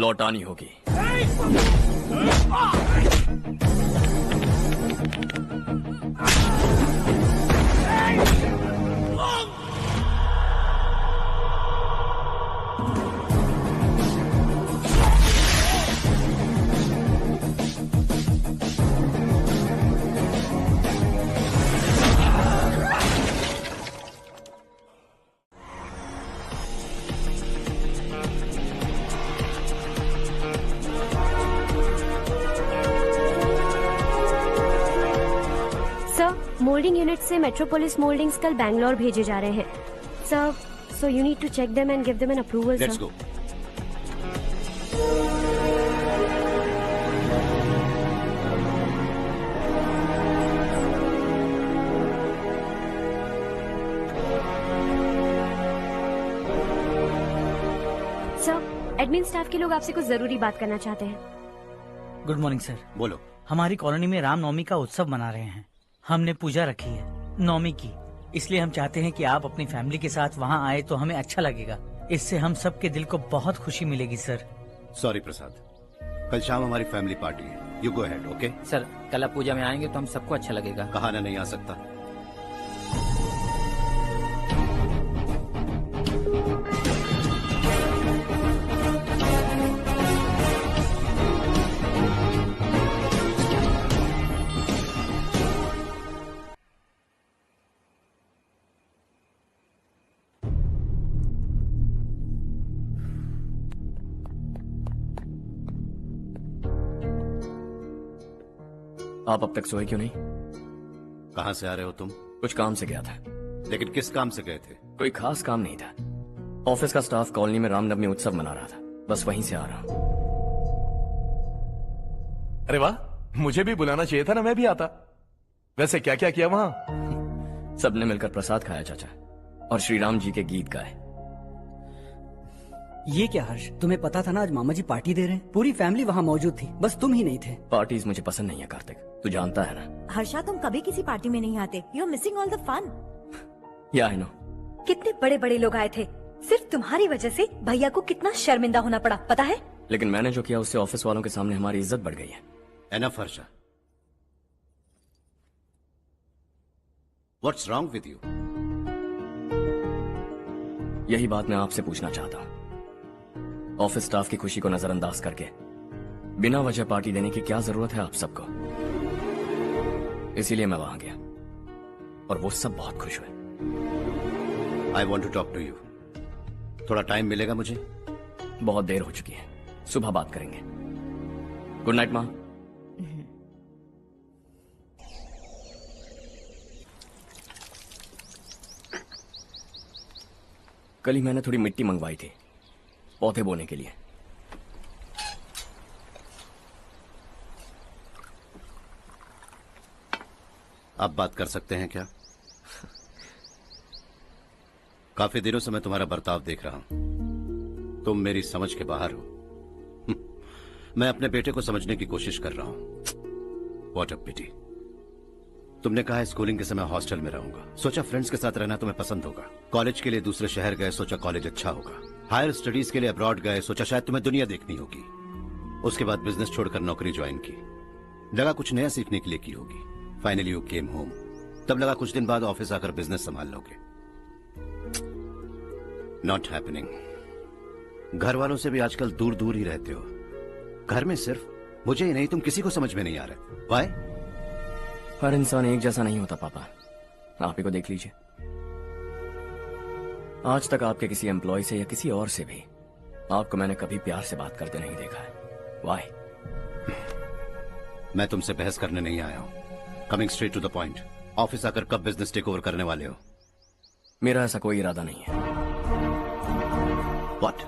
लौटानी होगी। Moulding unit से Metropolis mouldings कल बैंगलोर भेजे जा रहे हैं sir, so you need to check them and give them an approval. Let's go. Sir, admin staff के लोग आपसे कुछ जरूरी बात करना चाहते हैं। Good morning sir. बोलो। हमारी कॉलोनी में रामनवमी का उत्सव मना रहे हैं। हमने पूजा रखी है नवमी की, इसलिए हम चाहते हैं कि आप अपनी फैमिली के साथ वहाँ आए तो हमें अच्छा लगेगा। इससे हम सबके दिल को बहुत खुशी मिलेगी सर। सॉरी प्रसाद, कल शाम हमारी फैमिली पार्टी है। You go ahead. Okay sir, कल आप पूजा में आएंगे तो हम सबको अच्छा लगेगा। कहा ना नहीं आ सकता। आप अब तक सोए क्यों नहीं? कहाँ से आ रहे हो तुम? कुछ काम से गया था। लेकिन किस काम से गए थे? कोई खास काम नहीं था। ऑफिस का स्टाफ कॉलोनी में रामनवमी उत्सव मना रहा था, बस वहीं से आ रहा हूँ। अरे वाह, मुझे भी बुलाना चाहिए था ना, मैं भी आता। वैसे क्या क्या किया वहाँ? सबने मिलकर प्रसाद खाया चाचा, और श्री राम जी के गीत गाए। ये क्या हर्ष, तुम्हें पता था ना आज मामा जी पार्टी दे रहे हैं? पूरी फैमिली वहाँ मौजूद थी, बस तुम ही नहीं थे। पार्टीज मुझे पसंद नहीं है कार्तिक, तू जानता है ना। हर्षा, तुम कभी किसी पार्टी में नहीं आते। You are missing all the fun. Yeah I no. कितने बड़े बड़े लोग आए थे, सिर्फ तुम्हारी वजह से भैया को कितना शर्मिंदा होना पड़ा, पता है? लेकिन मैंने जो किया उससे ऑफिस वालों के सामने हमारी इज्जत बढ़ गई है। Enough Harsha, what's wrong with you? यही बात मैं आपसे पूछना चाहता हूँ। ऑफिस स्टाफ की खुशी को नजरअंदाज करके बिना वजह पार्टी देने की क्या जरूरत है आप सबको? इसीलिए मैं वहां गया और वो सब बहुत खुश हुए। I want to talk to you. थोड़ा टाइम मिलेगा मुझे? बहुत देर हो चुकी है, सुबह बात करेंगे। गुड नाइट माँ। कल ही मैंने थोड़ी मिट्टी मंगवाई थी पौधे बोने के लिए। आप बात कर सकते हैं क्या? काफी दिनों से मैं तुम्हारा बर्ताव देख रहा हूं। तुम मेरी समझ के बाहर हो। मैं अपने बेटे को समझने की कोशिश कर रहा हूं। व्हाट अ पिटी। तुमने कहा स्कूलिंग के समय हॉस्टल में रहूंगा, सोचा फ्रेंड्स के साथ रहना तुम्हें पसंद होगा। कॉलेज के लिए दूसरे शहर गए, सोचा कॉलेज अच्छा होगा। हायर स्टडीज के लिए अब्रॉड गए, सोचा शायद तुम्हें दुनिया देखनी होगी। उसके बाद बिजनेस छोड़कर नौकरी ज्वाइन की, लगा कुछ नया सीखने के लिए की होगी। फाइनली यू केम होम, तब लगा कुछ दिन बाद ऑफिस आकर बिजनेस संभाल लोगे। Not happening. घर वालों से भी आजकल दूर दूर ही रहते हो। घर में सिर्फ मुझे ही नहीं, तुम किसी को समझ में नहीं आ रहे। वाई? हर इंसान एक जैसा नहीं होता पापा, आप ही को देख लीजिए। आज तक आपके किसी एम्प्लॉय से या किसी और से भी आपको मैंने कभी प्यार से बात करते नहीं देखा है। वाई? मैं तुमसे बहस करने नहीं आया हूं। Coming straight to the point, office आकर कब बिजनेस टेक ओवर करने वाले हो? मेरा ऐसा कोई इरादा नहीं है। व्हाट?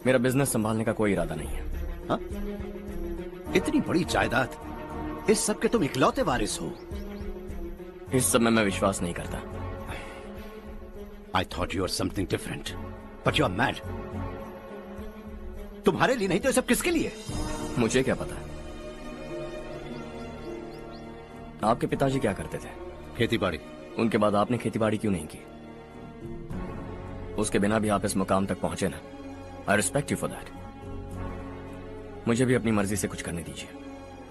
मेरा बिजनेस संभालने का कोई इरादा नहीं है। हा? इतनी बड़ी जायदाद, इस सब के तुम इकलौते वारिस हो। इस सब में मैं विश्वास नहीं करता। I thought you were something different, but you are mad. तुम्हारे लिए नहीं तो ये सब किसके लिए? मुझे क्या पता। आपके पिताजी क्या करते थे? खेतीबाड़ी। उनके बाद आपने खेतीबाड़ी क्यों नहीं की? उसके बिना भी आप इस मुकाम तक पहुंचे ना। I respect you for that. मुझे भी अपनी मर्जी से कुछ करने दीजिए.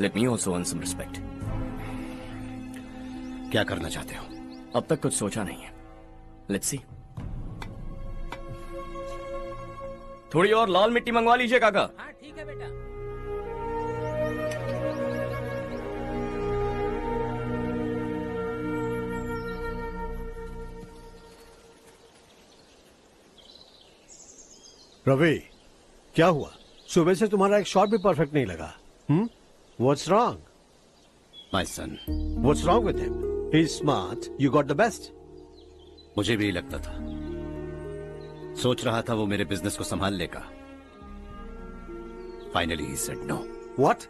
Let me also earn some respect. क्या करना चाहते हो? अब तक कुछ सोचा नहीं है. Let's see. थोड़ी और लाल मिट्टी मंगवा लीजिए काका. हाँ ठीक है बेटा. रवि, क्या हुआ? सुबह से तुम्हारा एक शॉट भी परफेक्ट नहीं लगा. What's wrong? My son. What's wrong with him? He's smart. You got the best. मुझे भी लगता था. सोच रहा था वो मेरे बिजनेस को संभाल लेगा. Finally he said no. What?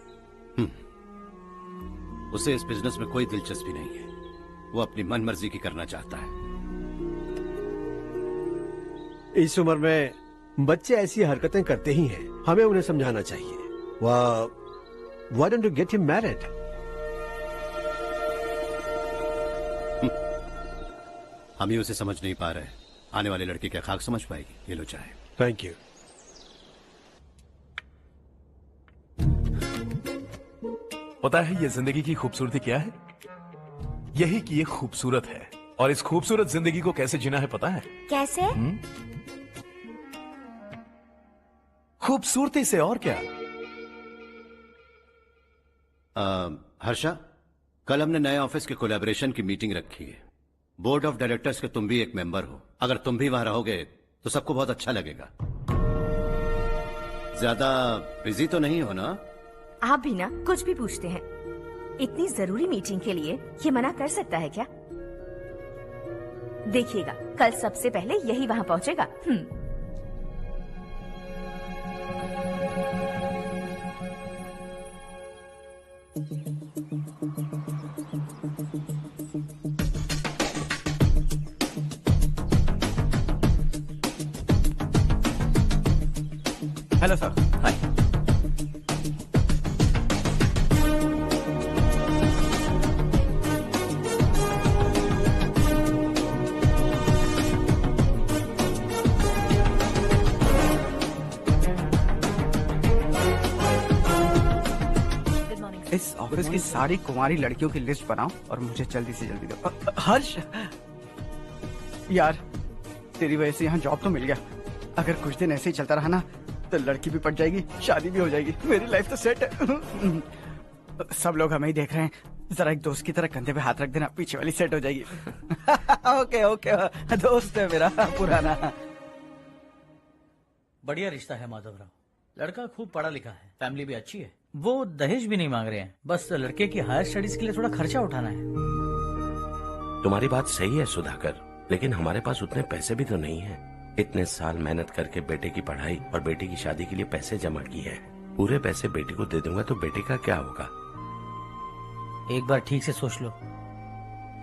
उसे इस बिजनेस में कोई दिलचस्पी नहीं है. वो अपनी मनमर्जी की करना चाहता है. इस उम्र में बच्चे ऐसी हरकतें करते ही हैं. हमें उन्हें समझाना चाहिए. Why don't you get him married? हम ही उसे समझ नहीं पा रहे. आने वाली लड़की क्या खाक समझ पाएगी? ये लो चाहे. Thank you. पता है ये जिंदगी की खूबसूरती क्या है? यही कि ये खूबसूरत है. और इस खूबसूरत जिंदगी को कैसे जीना है पता है? कैसे? खूबसूरती से. और क्या? हर्षा, कल हमने नए ऑफिस के कोलैबोरेशन की मीटिंग रखी है. बोर्ड ऑफ डायरेक्टर्स के तुम भी एक मेंबर हो. अगर तुम भी वहां रहोगे तो सबको बहुत अच्छा लगेगा. ज्यादा बिजी तो नहीं हो ना? आप भी ना कुछ भी पूछते हैं. इतनी जरूरी मीटिंग के लिए ये मना कर सकता है क्या? देखिएगा कल सबसे पहले यही वहां पहुंचेगा. Hello sir. हाय. इस ऑफिस की सारी कुंवारी लड़कियों की लिस्ट बनाओ और मुझे जल्दी से जल्दी दो. हर्ष, यार तेरी वजह से यहाँ जॉब तो मिल गया. अगर कुछ दिन ऐसे ही चलता रहा ना तो लड़की भी पट जाएगी, शादी भी हो जाएगी. मेरी लाइफ तो सेट है. सब लोग हमें ही देख रहे हैं. जरा एक दोस्त की तरह कंधे पे हाथ रख देना, पीछे वाली सेट हो जाएगी. ओके ओके, दोस्त है मेरा पुराना. बढ़िया रिश्ता है माधवराव. लड़का खूब पढ़ा लिखा है, फैमिली भी अच्छी है. वो दहेज भी नहीं मांग रहे हैं. बस लड़के की हायर स्टडीज के लिए थोड़ा खर्चा उठाना है. तुम्हारी बात सही है सुधाकर, लेकिन हमारे पास उतने पैसे भी तो नहीं है. इतने साल मेहनत करके बेटे की पढ़ाई और बेटे की शादी के लिए पैसे जमा किए हैं. पूरे पैसे बेटे को दे दूंगा तो बेटे का क्या होगा? एक बार ठीक से सोच लो.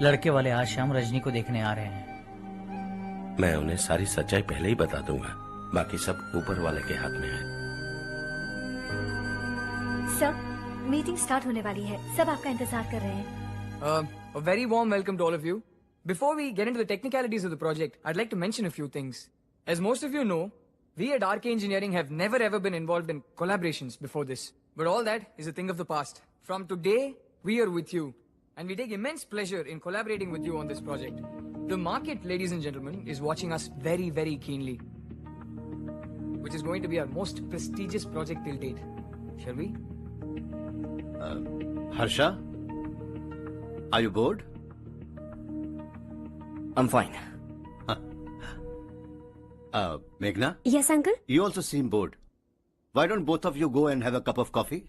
लड़के वाले आज शाम रजनी को देखने आ रहे हैं. मैं उन्हें सारी सच्चाई पहले ही बता दूंगा. बाकी सब ऊपर वाले के हाथ में है. सर, मीटिंग स्टार्ट होने वाली है. सब आपका इंतजार कर रहे हैं. A very warm welcome to all of you. Before we get into the technicalities of the project, I'd like to mention a few things. As most of you know, we at RK Engineering have never ever been involved in collaborations before this. But all that is a thing of the past. From today, we are with you. And we take immense pleasure in collaborating with you on this project. The market, ladies and gentlemen, is watching us very, very keenly. Which is going to be our most prestigious project till date. Shall we? Harsha? Are you bored? I'm fine. Meghna? Yes, uncle? You also seem bored. Why don't both of you go and have a cup of coffee?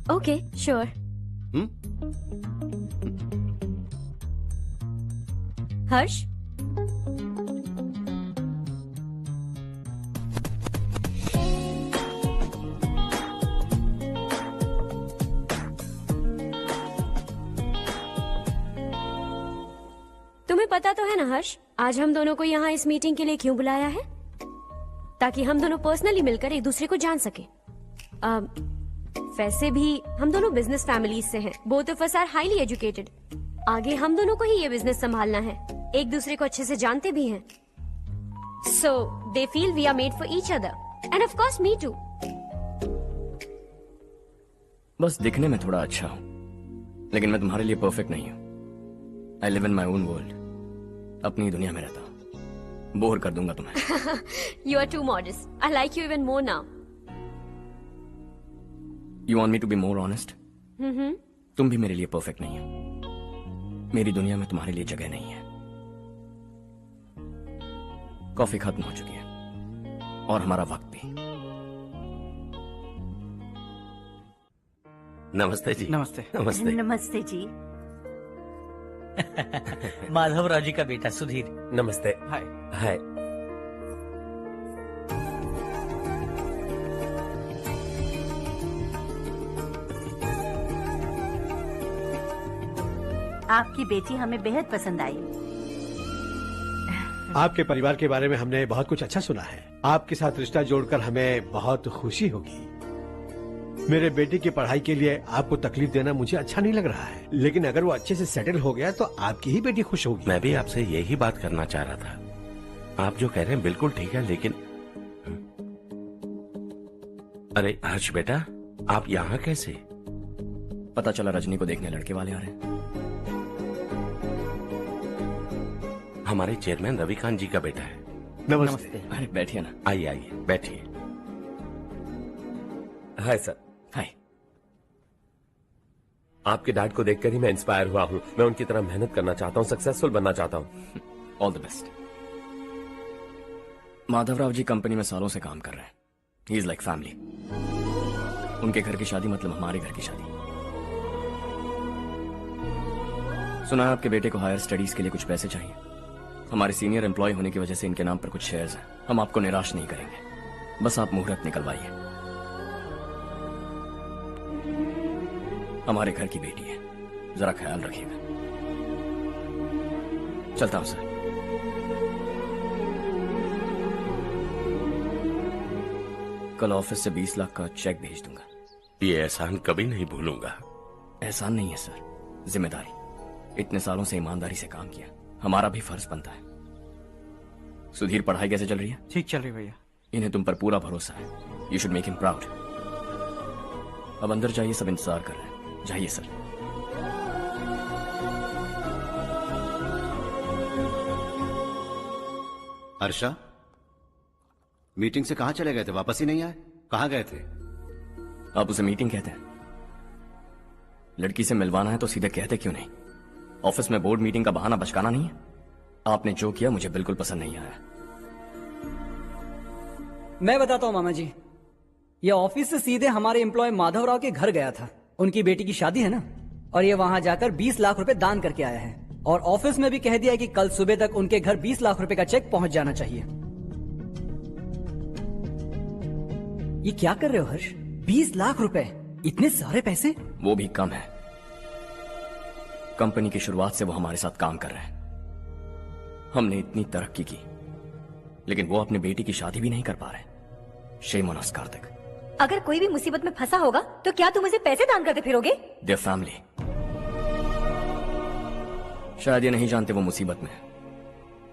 Okay, sure. Harsh? तुम्हें पता तो है ना हर्ष, आज हम दोनों को यहाँ इस मीटिंग के लिए क्यों बुलाया है? ताकि हम दोनों पर्सनली मिलकर एक दूसरे को जान सके. वैसे भी हम दोनों बिजनेस फैमिलीज से हैं. Both of us are highly educated. आगे हम दोनों को ही ये बिजनेस संभालना है. एक दूसरे को अच्छे से जानते भी हैं. So they feel we are made for each other. And of course me too. बस दिखने में थोड़ा अच्छा हूं, लेकिन मैं तुम्हारे लिए परफेक्ट नहीं हूं। I live in my own world, अपनी दुनिया में रहता हूं। बोर कर दूंगा तुम्हें। You are too modest. I like you even more now. You want me to be more honest? तुम भी मेरे लिए परफेक्ट नहीं हो। मेरी दुनिया में तुम्हारे लिए जगह नहीं है। कॉफी खत्म हो चुकी है और हमारा वक्त भी। नमस्ते जी। नमस्ते। नमस्ते। नमस्ते जी। माधवराव जी का बेटा सुधीर। नमस्ते। हाय। हाय। आपकी बेटी हमें बेहद पसंद आई। आपके परिवार के बारे में हमने बहुत कुछ अच्छा सुना है। आपके साथ रिश्ता जोड़कर हमें बहुत खुशी होगी। मेरे बेटे की पढ़ाई के लिए आपको तकलीफ देना मुझे अच्छा नहीं लग रहा है, लेकिन अगर वो अच्छे से सेटल हो गया तो आपकी ही बेटी खुश होगी। मैं भी आपसे यही बात करना चाह रहा था। आप जो कह रहे हैं बिल्कुल ठीक है, लेकिन अरे हर्ष बेटा, आप यहाँ कैसे? पता चला रजनी को देखने लड़के वाले आ रहे हैं। हमारे चेयरमैन रविकांत जी का बेटा है। नमस्ते। अरे बैठिए ना। आइए आइए बैठिए। Hi sir. हाय। आपके डैड को देखकर ही मैं इंस्पायर हुआ हूँ। मैं उनकी तरह मेहनत करना चाहता हूँ, सक्सेसफुल बनना चाहता हूँ। All the best. Madhavrao ji company में सालों से काम कर रहे हैं। He is like family. उनके घर की शादी मतलब हमारे घर की शादी। सुना है आपके बेटे को हायर स्टडीज के लिए कुछ पैसे चाहिए। हमारे सीनियर एम्प्लॉय होने की वजह से इनके नाम पर कुछ शेयर्स हैं। हम आपको निराश नहीं करेंगे, बस आप मुहूर्त निकलवाइए। हमारे घर की बेटी है, जरा ख्याल रखिएगा। चलता हूं सर। कल ऑफिस से 20 लाख का चेक भेज दूंगा। ये एहसान कभी नहीं भूलूंगा। एहसान नहीं है सर, जिम्मेदारी। इतने सालों से ईमानदारी से काम किया, हमारा भी फर्ज बनता है। सुधीर, पढ़ाई कैसे चल रही है? ठीक चल रही भैया। इन्हें तुम पर पूरा भरोसा है। You should make him proud. अब अंदर जाइए, सब इंतजार कर रहे हैं। जाइए सर। हर्षा, मीटिंग से कहां चले गए थे? वापस ही नहीं आए? कहां गए थे? आप उसे मीटिंग कहते हैं? लड़की से मिलवाना है तो सीधे कहते क्यों नहीं? ऑफिस में बोर्ड मीटिंग का बहाना बचकाना नहीं है। आपने जो किया मुझे बिल्कुल पसंद नहीं आया। मैं बताता हूँ मामा जी, ये ऑफिस से सीधे हमारे एम्प्लॉय माधवराव के घर गया था। उनकी बेटी की शादी है ना, और ये वहां जाकर 20 लाख रुपए दान करके आया है। और ऑफिस में भी कह दिया कि कल सुबह तक उनके घर 20 लाख रुपए का चेक पहुंच जाना चाहिए। ये क्या कर रहे हो हर्ष? 20 लाख रुपए, इतने सारे पैसे? वो भी कम है। कंपनी की शुरुआत से वो हमारे साथ काम कर रहे हैं। हमने इतनी तरक्की की, लेकिन वो अपनी बेटी की शादी भी नहीं कर पा रहे। Shame on us Kartik. अगर कोई भी मुसीबत में फंसा होगा तो क्या तुम उसे पैसे दान करते फिरोगे? Their family. शायद ये नहीं जानते वो मुसीबत में है,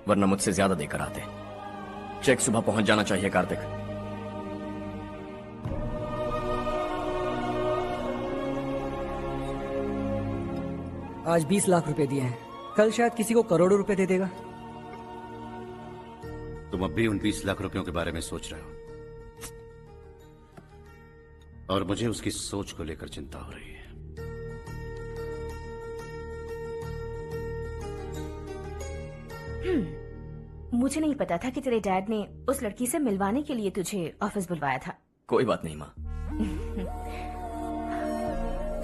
वरना मुझसे ज्यादा देकर आते। चेक सुबह पहुंच जाना चाहिए कार्तिक। आज 20 लाख रुपए दिए हैं, कल शायद किसी को करोड़ों रुपए दे देगा। तुम अब भी उन 20 लाख रुपयों के बारे में सोच रहे हो, और मुझे उसकी सोच को लेकर चिंता हो रही है। मुझे नहीं पता था कि तेरे डैड ने उस लड़की से मिलवाने के लिए तुझे ऑफिस बुलवाया था। कोई बात नहीं माँ।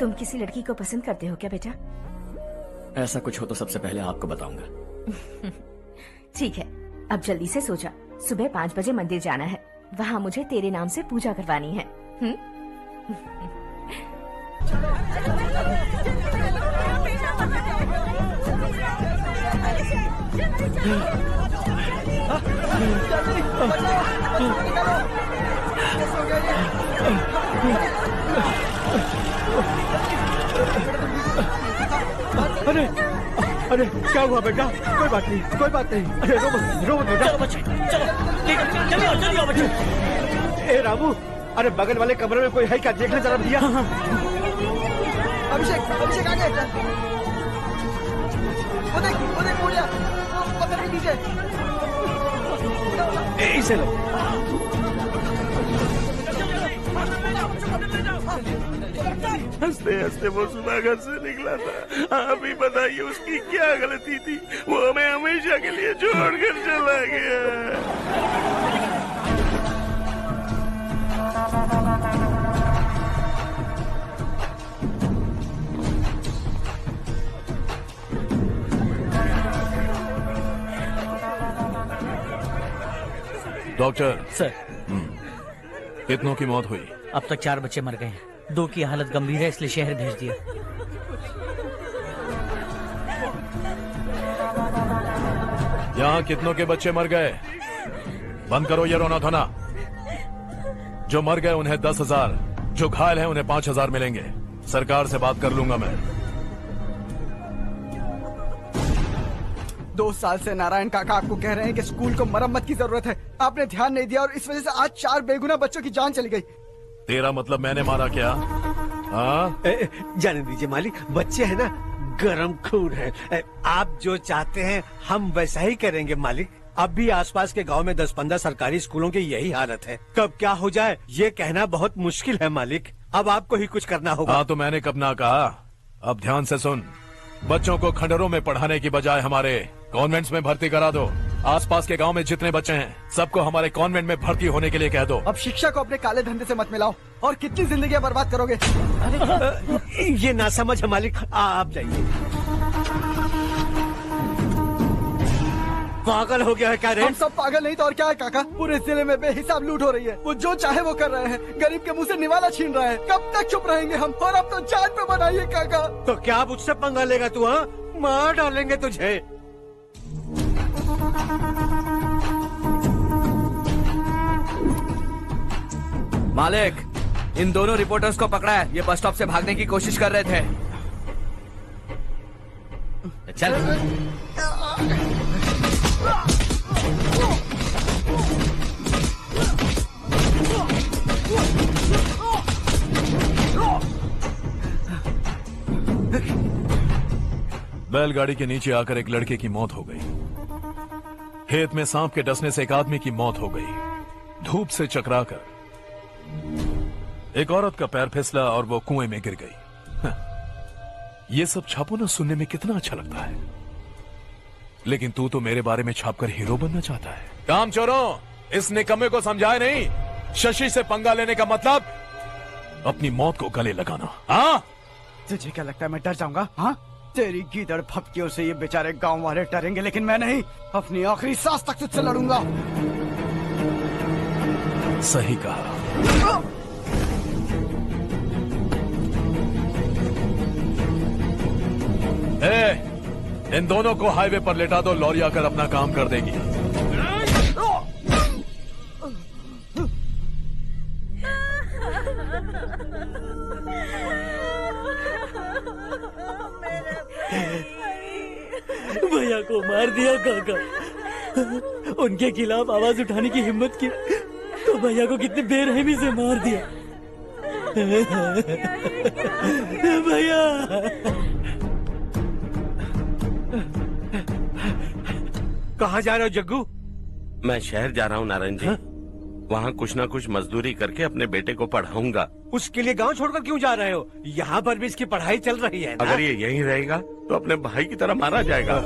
तुम किसी लड़की को पसंद करते हो क्या बेटा? ऐसा कुछ हो तो सबसे पहले आपको बताऊंगा। ठीक है, अब जल्दी से सो जा। सुबह 5 बजे मंदिर जाना है, वहाँ मुझे तेरे नाम से पूजा करवानी है। अरे अरे क्या हुआ बेटा? कोई बात नहीं, कोई बात नहीं। अरे रो मत बेटा। चलो बच्चे, चलो, चलो बच्चे। ए रामू, अरे बगल वाले कमरे में कोई है क्या? देखना जरा भैया। अभिषेक अभिषेक आगे। वो देख बोलिया, वो पकड़ के नीचे। इसे लो। हंसते हंसते वो सुबह घर से निकला था। आप ही बताइए उसकी क्या गलती थी? वो हमें हमेशा के लिए छोड़कर चला गया। डॉक्टर सर, कितनों की मौत हुई? अब तक 4 बच्चे मर गए हैं। 2 की हालत गंभीर है, इसलिए शहर भेज दिया। यहाँ कितनों के बच्चे मर गए? बंद करो ये रोना धोना। जो मर गए उन्हें 10,000, जो घायल हैं उन्हें 5,000 मिलेंगे। सरकार से बात कर लूंगा मैं। 2 साल से नारायण काका आपको कह रहे हैं कि स्कूल को मरम्मत की जरूरत है। आपने ध्यान नहीं दिया और इस वजह से आज 4 बेगुनाह बच्चों की जान चली गई। तेरा मतलब मैंने मारा क्या? हाँ, जाने दीजिए मालिक, बच्चे हैं ना, गरम खून है। आप जो चाहते हैं हम वैसा ही करेंगे मालिक। अब भी आसपास के गांव में 10-15 सरकारी स्कूलों की यही हालत है। कब क्या हो जाए ये कहना बहुत मुश्किल है मालिक। अब आपको ही कुछ करना होगा। हाँ तो मैंने कब ना कहा। अब ध्यान से सुन, बच्चों को खंडरों में पढ़ाने की बजाय हमारे कॉन्वेंट्स में भर्ती करा दो। आसपास के गांव में जितने बच्चे हैं सबको हमारे कॉन्वेंट में भर्ती होने के लिए कह दो। अब शिक्षा को अपने काले धंधे से मत मिलाओ। और कितनी जिंदगियां बर्बाद करोगे? ये ना समझ है मालिक, आप जाइए। पागल हो गया है क्या रे? हम सब पागल नहीं तो और क्या है काका। पूरे जिले में बेहिसाब लूट हो रही है। वो जो चाहे वो कर रहे हैं। गरीब के मुंह से निवाला छीन रहा है। कब तक चुप रहेंगे हम? और अब तो जान पे बनाइए काका। तो क्या अब उससे पंगा लेगा तू? हाँ, मार डालेंगे तुझे। मालिक, इन दोनों रिपोर्टर्स को पकड़ा है। ये बस स्टॉप से भागने की कोशिश कर रहे थे। चल। बैलगाड़ी के नीचे आकर एक लड़के की मौत हो गई। खेत में सांप के डसने से एक आदमी की मौत हो गई। धूप से चकराकर एक औरत का पैर फिसला और वो कुएं में गिर गई। ये सब छापो ना, सुनने में कितना अच्छा लगता है। लेकिन तू तो मेरे बारे में छापकर हीरो बनना चाहता है। काम चोरों, इस निकम्मे को समझाए नहीं। शशि से पंगा लेने का मतलब अपनी मौत को गले लगाना। हाँ, तुझे क्या लगता है मैं डर जाऊंगा? हाँ, तेरी गीदड़ फपकियों से ये बेचारे गांव वाले डरेंगे, लेकिन मैं नहीं। अपनी आखिरी सांस तक तुझसे लड़ूंगा। सही कहा। इन दोनों को हाईवे पर लेटा दो। लॉरी आकर अपना काम कर देगी। भैया को मार दिया काका। उनके खिलाफ आवाज उठाने की हिम्मत की तो भैया को कितने बेरहमी से मार दिया। भैया कहाँ जा रहे हो जग्गू? मैं शहर जा रहा हूँ नारायण जी। वहाँ कुछ ना कुछ मजदूरी करके अपने बेटे को पढ़ाऊंगा। उसके लिए गांव छोड़कर क्यों जा रहे हो? यहाँ पर भी इसकी पढ़ाई चल रही है ना? अगर ये यहीं रहेगा तो अपने भाई की तरह मारा जाएगा।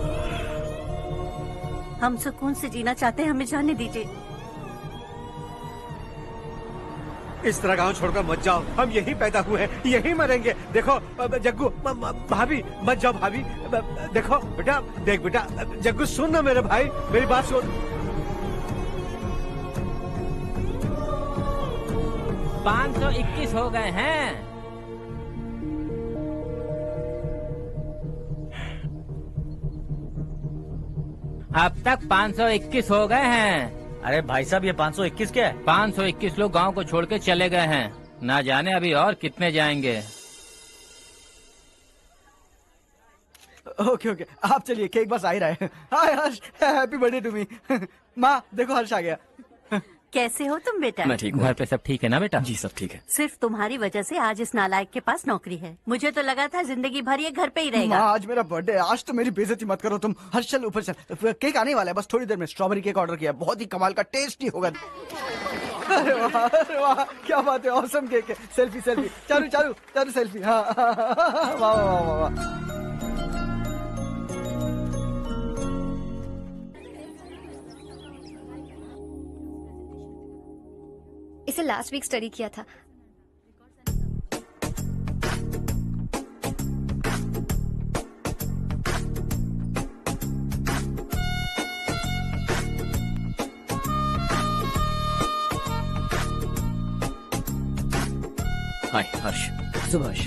हम सुकून से जीना चाहते हैं, हमें जाने दीजिए। इस तरह गांव छोड़कर मत जाओ। हम यहीं पैदा हुए हैं, यहीं मरेंगे। देखो जग्गू, भाभी मत जाओ। भाभी देखो बेटा, देख बेटा, जग्गू सुन ना मेरे भाई, मेरी बात सुन। 521 हो गए हैं। अब तक 521 हो गए हैं। अरे भाई साहब, ये 521 क्या है? 521 लोग गांव को छोड़ के चले गए हैं। ना जाने अभी और कितने जाएंगे। ओके ओके, आप चलिए, केक बस आ ही रहा है। हाय हर्ष, हैप्पी बर्थडे टू मी। माँ देखो, हर्ष आ गया। कैसे हो तुम बेटा? मैं ठीक हूँ। घर पे सब ठीक है ना बेटा? जी सब ठीक है। सिर्फ तुम्हारी वजह से आज इस नालायक के पास नौकरी है। मुझे तो लगा था जिंदगी भर ये घर पे ही माँ, रहेगा। आज मेरा बर्थडे है, आज तो मेरी बेइज्जती मत करो तुम। हर्ष चल ऊपर चल, केक आने वाला है, बस थोड़ी देर में। स्ट्रॉबेरी केक ऑर्डर किया, बहुत ही कमाल का, टेस्टी होगा। अरे वाह, क्या बात है, ऑसम केक है। सेल्फी सेल्फी, चालू चालू चालू सेल्फी। हाँ वाह वाह वाह वाह। इसे लास्ट वीक स्टडी किया था। हाय हर्ष। Subhash.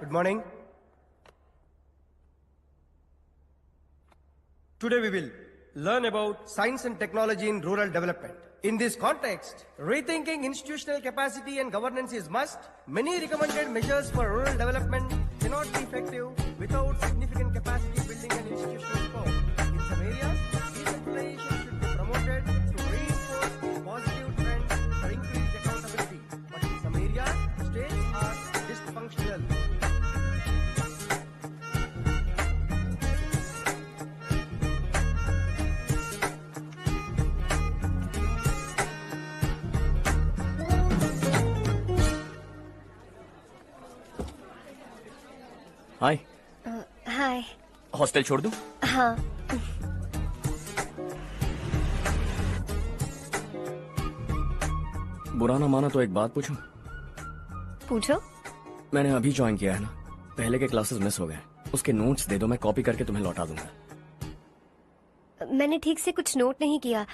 Good morning. Today we will learn about science and technology in rural development. In this context, rethinking institutional capacity and governance is must. Many recommended measures for rural development cannot be effective without significant capacity building and institutional support. In some areas, decentralization should be promoted to reinforce positive trends for increased accountability. But in some areas, states are dysfunctional. Hi. Hi. Hostel छोड़ दूं? हाँ। बुरा ना माना तो एक बात पूछूं? पूछो। मैंने अभी ज्वाइन किया है ना, पहले के क्लासेस मिस हो गए। उसके नोट्स दे दो, मैं कॉपी करके तुम्हें लौटा दूंगा। मैंने ठीक से कुछ नोट नहीं किया।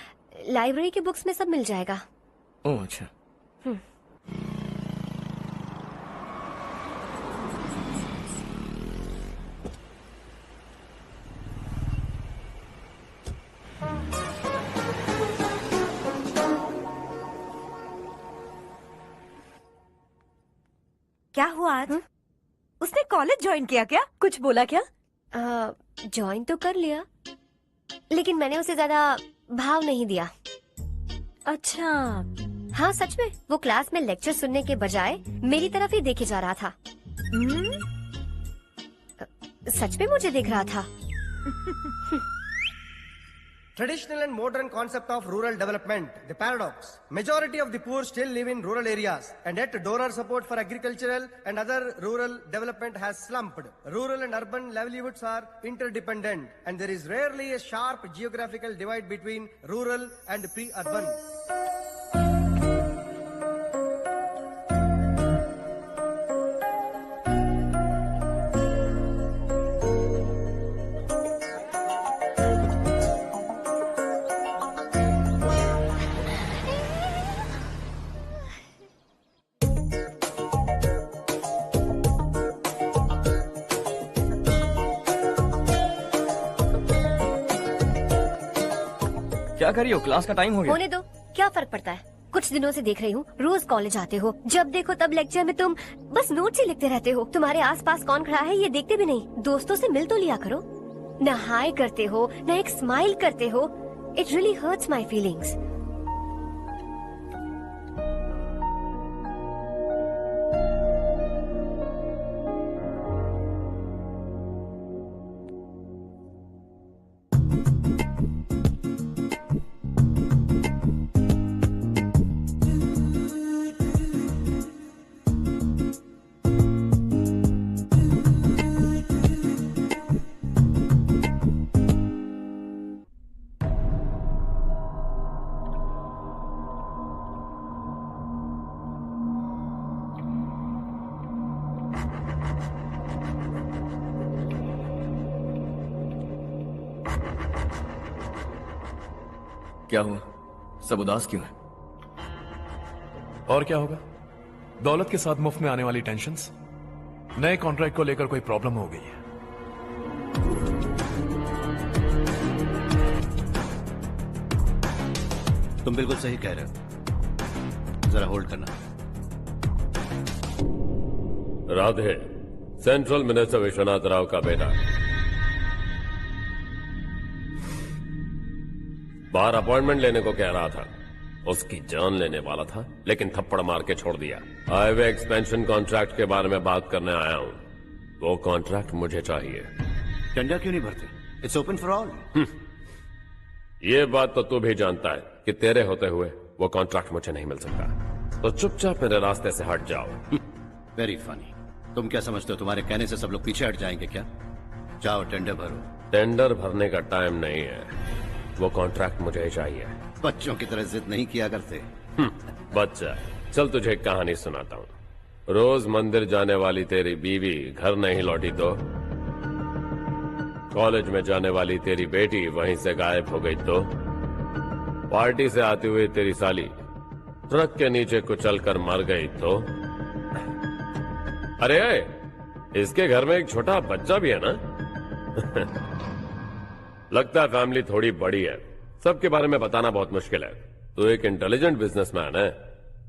लाइब्रेरी की बुक्स में सब मिल जाएगा। ओह अच्छा। क्या हुआ आज? उसने कॉलेज ज्वाइन किया क्या? कुछ बोला क्या? ज्वाइन तो कर लिया, लेकिन मैंने उसे ज्यादा भाव नहीं दिया। अच्छा। हाँ सच में, वो क्लास में लेक्चर सुनने के बजाय मेरी तरफ ही देखे जा रहा था। सच में मुझे देख रहा था। Traditional and modern concept of rural development, the paradox. Majority of the poor still live in rural areas, and yet donor support for agricultural and other rural development has slumped. Rural and urban livelihoods are interdependent, and there is rarely a sharp geographical divide between rural and pre-urban. क्या कर रही हो? Class का time हो गया। होने दो, क्या फर्क पड़ता है। कुछ दिनों से देख रही हूँ, रोज कॉलेज आते हो, जब देखो तब लेक्चर में तुम बस नोट्स ही लिखते रहते हो। तुम्हारे आसपास कौन खड़ा है ये देखते भी नहीं। दोस्तों से मिल तो लिया करो। न हाय करते हो, न एक स्माइल करते हो। It really hurts my feelings. क्या हुआ? सब उदास क्यों है? और क्या होगा? दौलत के साथ मुफ्त में आने वाली टेंशन्स। नए कॉन्ट्रैक्ट को लेकर कोई प्रॉब्लम हो गई है। तुम बिल्कुल सही कह रहे हो। जरा होल्ड करना। राधे, सेंट्रल मिनिस्टर विश्वनाथ राव का बेटा। बाहर अपॉइंटमेंट लेने को कह रहा था। उसकी जान लेने वाला था, लेकिन थप्पड़ मार के छोड़ दिया। हाईवे एक्सपेंशन कॉन्ट्रैक्ट के बारे में बात करने आया हूँ। वो कॉन्ट्रैक्ट मुझे चाहिए। टेंडर क्यों नहीं भरते? It's open for all. ये बात तो तू भी जानता है कि तेरे होते हुए वो कॉन्ट्रैक्ट मुझे नहीं मिल सकता। तो चुपचाप मेरे रास्ते से हट जाओ। Very funny. तुम क्या समझते हो तुम्हारे कहने से सब लोग पीछे हट जाएंगे क्या? जाओ टेंडर भरो। टेंडर भरने का टाइम नहीं है, वो कॉन्ट्रैक्ट मुझे ही चाहिए। बच्चों की तरह जिद नहीं किया करते। बच्चा, चल तुझे एक कहानी सुनाता हूँ। रोज मंदिर जाने वाली तेरी बीवी घर नहीं लौटी तो, कॉलेज में जाने वाली तेरी बेटी वहीं से गायब हो गई तो, पार्टी से आती हुई तेरी साली ट्रक के नीचे कुचलकर मर गई तो, अरे इसके घर में एक छोटा बच्चा भी है ना। लगता है फैमिली थोड़ी बड़ी है, सबके बारे में बताना बहुत मुश्किल है। तो एक इंटेलिजेंट बिजनेसमैन है,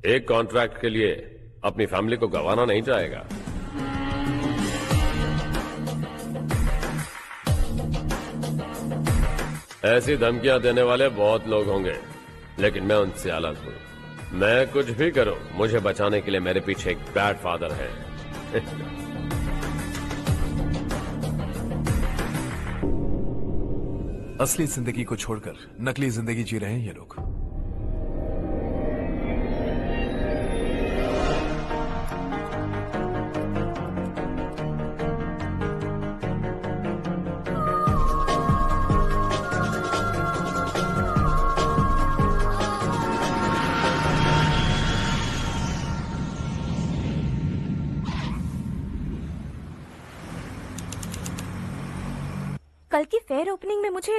एक कॉन्ट्रैक्ट के लिए अपनी फैमिली को गंवाना नहीं चाहेगा। ऐसी धमकियां देने वाले बहुत लोग होंगे, लेकिन मैं उनसे अलग हूं। मैं कुछ भी करूं, मुझे बचाने के लिए मेरे पीछे एक बैड फादर है। असली जिंदगी को छोड़कर नकली जिंदगी जी रहे हैं ये लोग। कल की फेयर ओपनिंग में मुझे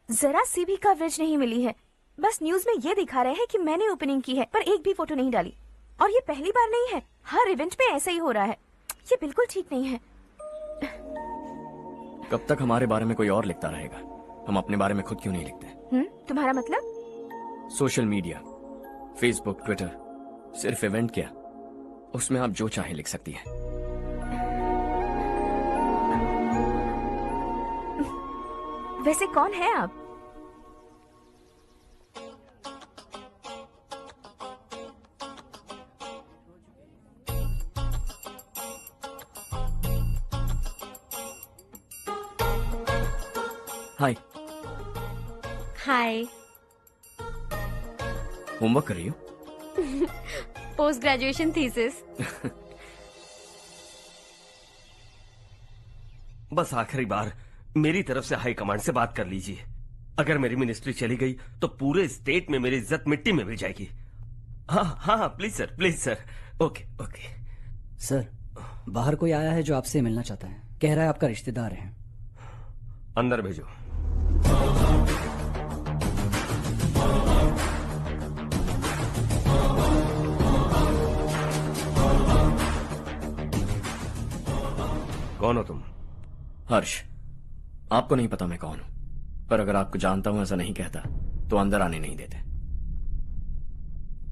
जरा सी भी कवरेज नहीं मिली है। बस न्यूज में ये दिखा रहे हैं कि मैंने ओपनिंग की है, पर एक भी फोटो नहीं डाली। और ये पहली बार नहीं है, हर इवेंट पे ऐसा ही हो रहा है। ये बिल्कुल ठीक नहीं है। कब तक हमारे बारे में कोई और लिखता रहेगा? हम अपने बारे में खुद क्यों नहीं लिखते? तुम्हारा मतलब? सोशल मीडिया, फेसबुक, ट्विटर, सिर्फ इवेंट क्या, उसमें आप जो चाहे लिख सकती हैं। वैसे कौन है आप? हाय। हाय। होमवर्क कर रही हो? Post graduation thesis. बस आखिरी बार मेरी तरफ से हाई कमांड से बात कर लीजिए। अगर मेरी मिनिस्ट्री चली गई तो पूरे स्टेट में मेरी इज्जत मिट्टी में मिल जाएगी। हाँ हाँ please sir, please sir. Okay okay sir, बाहर कोई आया है जो आपसे मिलना चाहता है। कह रहा है आपका रिश्तेदार है। अंदर भेजो। कौन हो तुम? हर्ष। आपको नहीं पता मैं कौन हूं, पर अगर आपको जानता हूं ऐसा नहीं कहता तो अंदर आने नहीं देते।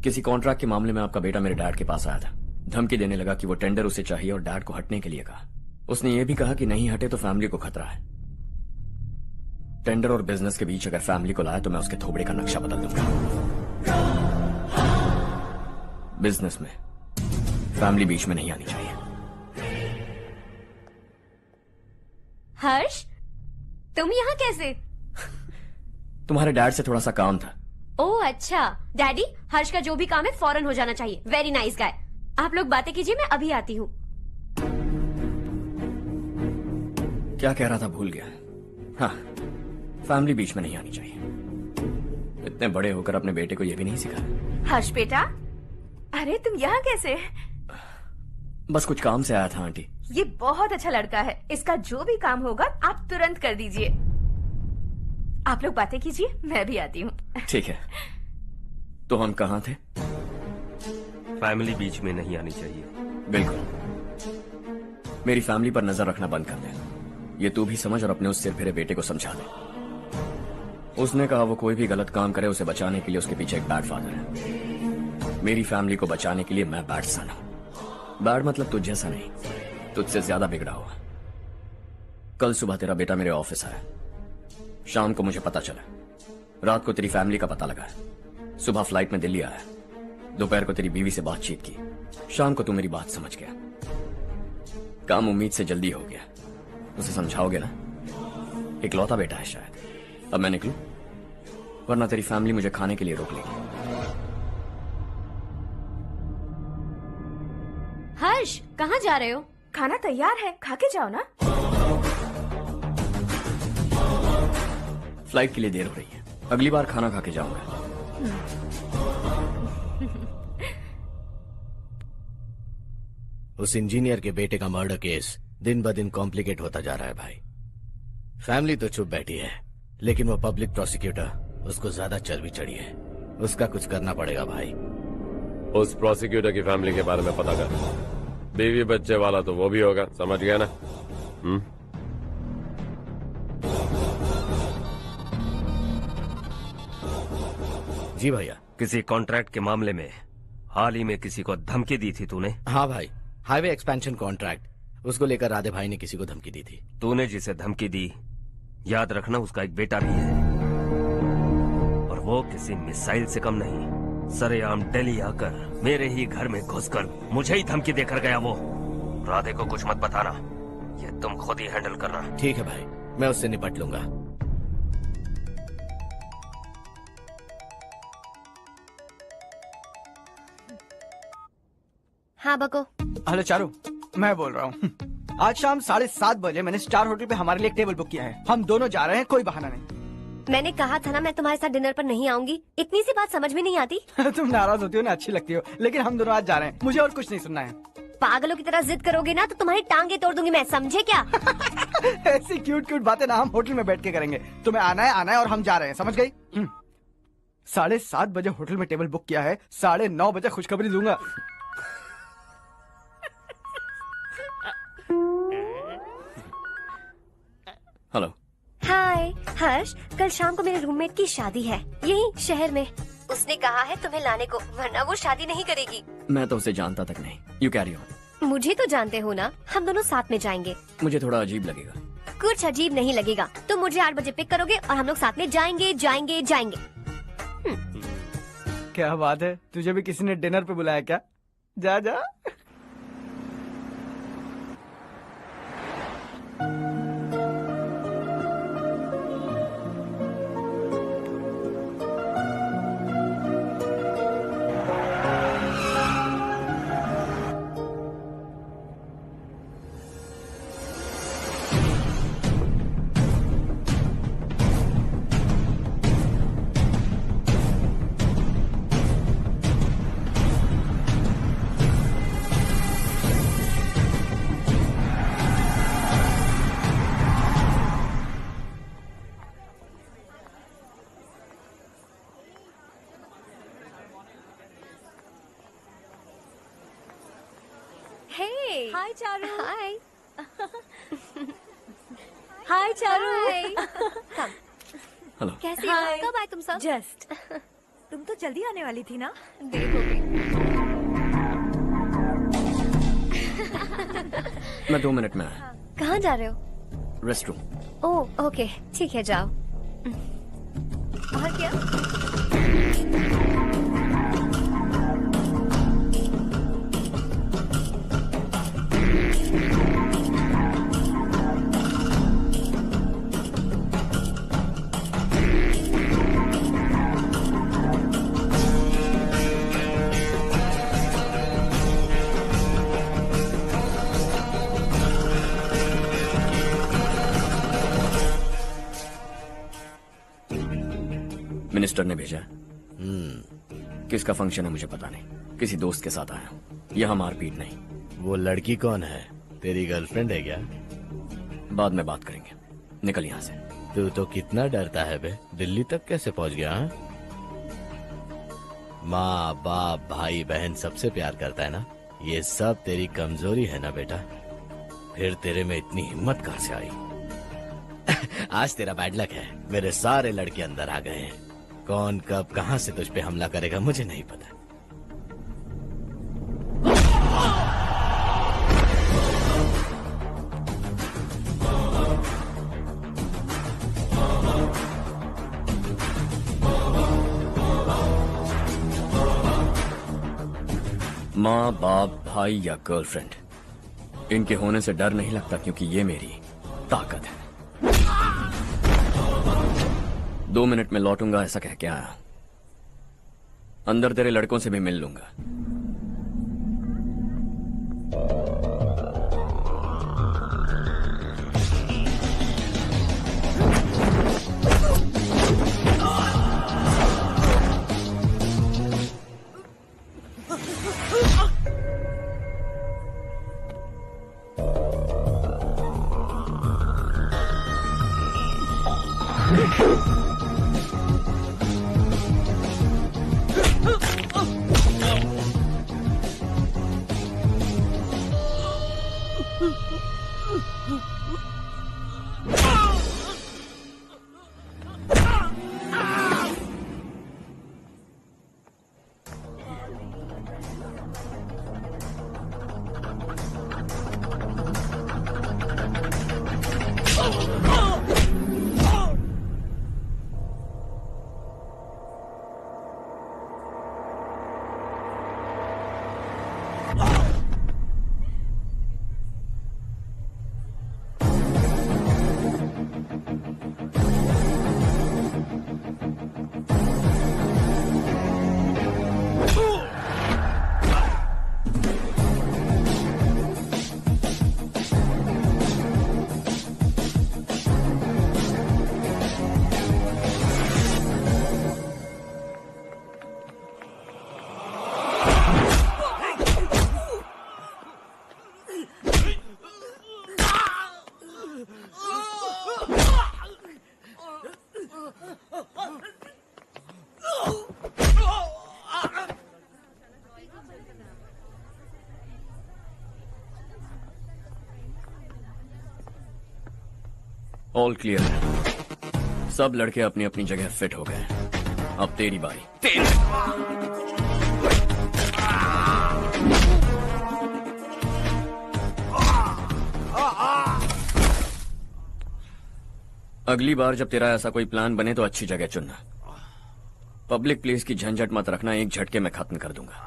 किसी कॉन्ट्रैक्ट के मामले में आपका बेटा मेरे डैड के पास आया था। धमकी देने लगा कि वो टेंडर उसे चाहिए और डैड को हटने के लिए कहा। उसने ये भी कहा कि नहीं हटे तो फैमिली को खतरा है। टेंडर और बिजनेस के बीच अगर फैमिली को लाया तो मैं उसके थोबड़े का नक्शा बदल दूंगा। बिजनेस में फैमिली बीच में नहीं आनी चाहिए। हर्ष, तुम यहाँ कैसे? तुम्हारे डैड से थोड़ा सा काम था। ओह अच्छा। डैडी, हर्ष का जो भी काम है फौरन हो जाना चाहिए। Very nice guy. आप लोग बातें कीजिए, मैं अभी आती हूँ। क्या कह रहा था भूल गया। हाँ, फैमिली बीच में नहीं आनी चाहिए। इतने बड़े होकर अपने बेटे को यह भी नहीं सिखाया। हर्ष बेटा, अरे तुम यहाँ कैसे? बस कुछ काम से आया था आंटी। ये बहुत अच्छा लड़का है। इसका जो भी काम होगा आप तुरंत कर दीजिए। आप लोग बातें कीजिए, मैं भी आती हूँ। ठीक है। तो हम कहाँ थे? फैमिली बीच में नहीं आनी चाहिए। बिल्कुल। मेरी फैमिली पर नजर रखना बंद कर दे। ये तू भी समझ और अपने उस सिर फिरे बेटे को समझा दे। उसने कहा वो कोई भी गलत काम करे उसे बचाने के लिए उसके पीछे एक बैड फादर है। मेरी फैमिली को बचाने के लिए मैं बैड सन हूं। बैड मतलब तुझ जैसा नहीं, तुझसे ज्यादा बिगड़ा हुआ। कल सुबह तेरा बेटा मेरे ऑफिस आया। शाम को मुझे पता चला रात को तेरी फैमिली का पता लगा, सुबह फ्लाइट में दिल्ली आया, दोपहर को तेरी बीवी से बातचीत की, शाम को तू मेरी बात समझ गया। काम उम्मीद से जल्दी हो गया। उसे समझाओगे ना? इकलौता बेटा है शायद। अब मैं निकलूं, वरना तेरी फैमिली मुझे खाने के लिए रोक लेगी। हर्ष, कहाँ जा रहे हो? खाना तैयार है, खा के जाओ ना। फ्लाइट के लिए देर हो रही है, अगली बार खाना खा के जाऊंगा। उस इंजीनियर के बेटे का मर्डर केस दिन ब दिन कॉम्प्लिकेट होता जा रहा है भाई। फैमिली तो चुप बैठी है, लेकिन वो पब्लिक प्रोसिक्यूटर, उसको ज्यादा चर्बी चढ़ी है। उसका कुछ करना पड़ेगा भाई। उस प्रोसिक्यूटर की फैमिली के बारे में पता कर। बीवी बच्चे वाला तो वो भी होगा, समझ गया ना? जी भैया। किसी कॉन्ट्रैक्ट के मामले में हाल ही में किसी को धमकी दी थी तूने? हाँ भाई, हाईवे एक्सपेंशन कॉन्ट्रैक्ट, उसको लेकर राधे भाई ने किसी को धमकी दी थी। तूने जिसे धमकी दी, याद रखना उसका एक बेटा भी है, और वो किसी मिसाइल से कम नहीं। सरेआम दिल्ली आकर मेरे ही घर में घुसकर मुझे ही धमकी देकर गया वो। राधे को कुछ मत बताना, ये तुम खुद ही हैंडल करना। ठीक है भाई, मैं उससे निपट लूंगा। हाँ बको। हेलो चारू, मैं बोल रहा हूँ। आज शाम 7:30 बजे मैंने स्टार होटल पे हमारे लिए एक टेबल बुक किया है। हम दोनों जा रहे हैं, कोई बहाना नहीं। मैंने कहा था ना मैं तुम्हारे साथ डिनर पर नहीं आऊंगी। इतनी सी बात समझ में नहीं आती? तुम नाराज होती हो ना, अच्छी लगती हो, लेकिन हम दोनों आज जा रहे हैं। मुझे और कुछ नहीं सुनना है। पागलों की तरह जिद करोगे ना तो तुम्हारी टांगे तोड़ दूंगी मैं, समझे क्या? ऐसी क्यूट क्यूट बातें ना हम होटल में बैठ के करेंगे। तुम्हें आना है और हम जा रहे हैं, समझ गई? 7:30 बजे होटल में टेबल बुक किया है, 9:30 बजे खुशखबरी दूंगा। हेलो। हाय हर्ष, कल शाम को मेरे रूममेट की शादी है यही शहर में। उसने कहा है तुम्हें लाने को, वरना वो शादी नहीं करेगी। मैं तो उसे जानता तक नहीं। You carry on. मुझे तो जानते हो ना, हम दोनों साथ में जाएंगे। मुझे थोड़ा अजीब लगेगा। कुछ अजीब नहीं लगेगा। तुम मुझे 8 बजे पिक करोगे और हम लोग साथ में जाएंगे जाएंगे जाएंगे। क्या बात है, तुझे भी किसी ने डिनर पे बुलाया क्या? जा जा। हाय चारू। हाय। हाय चारू। हेलो। कैसी हो? कब आए तुम सब? जस्ट। तुम तो जल्दी आने वाली थी ना? देर हो गई। मैं 2 मिनट में आया। कहाँ जा रहे हो? रेस्टरूम। ओह ओके, ठीक है जाओ। और क्या? मिनिस्टर ने भेजा। किसका फंक्शन है मुझे पता नहीं, किसी दोस्त के साथ आया हूँ। यहाँ मारपीट नहीं। वो लड़की कौन है? तेरी गर्लफ्रेंड है क्या? बाद में बात करेंगे, निकल यहाँ से। तू तो कितना डरता है बे, दिल्ली तक कैसे पहुँच गया? माँ बाप भाई बहन सबसे प्यार करता है ना, ये सब तेरी कमजोरी है ना बेटा। फिर तेरे में इतनी हिम्मत कहाँ से आई? आज तेरा बैड लक है, मेरे सारे लड़के अंदर आ गए हैं। कौन कब कहां से तुझ पे हमला करेगा मुझे नहीं पता। माँ बाप भाई या गर्लफ्रेंड, इनके होने से डर नहीं लगता क्योंकि ये मेरी ताकत है। 2 मिनट में लौटूंगा ऐसा कह के आया। अंदर तेरे लड़कों से भी मिल लूंगा। ऑल क्लियर है। सब लड़के अपनी अपनी जगह फिट हो गए। अब तेरी बारी। अगली बार जब तेरा ऐसा कोई प्लान बने तो अच्छी जगह चुनना। पब्लिक प्लेस की झंझट मत रखना, एक झटके में खत्म कर दूंगा।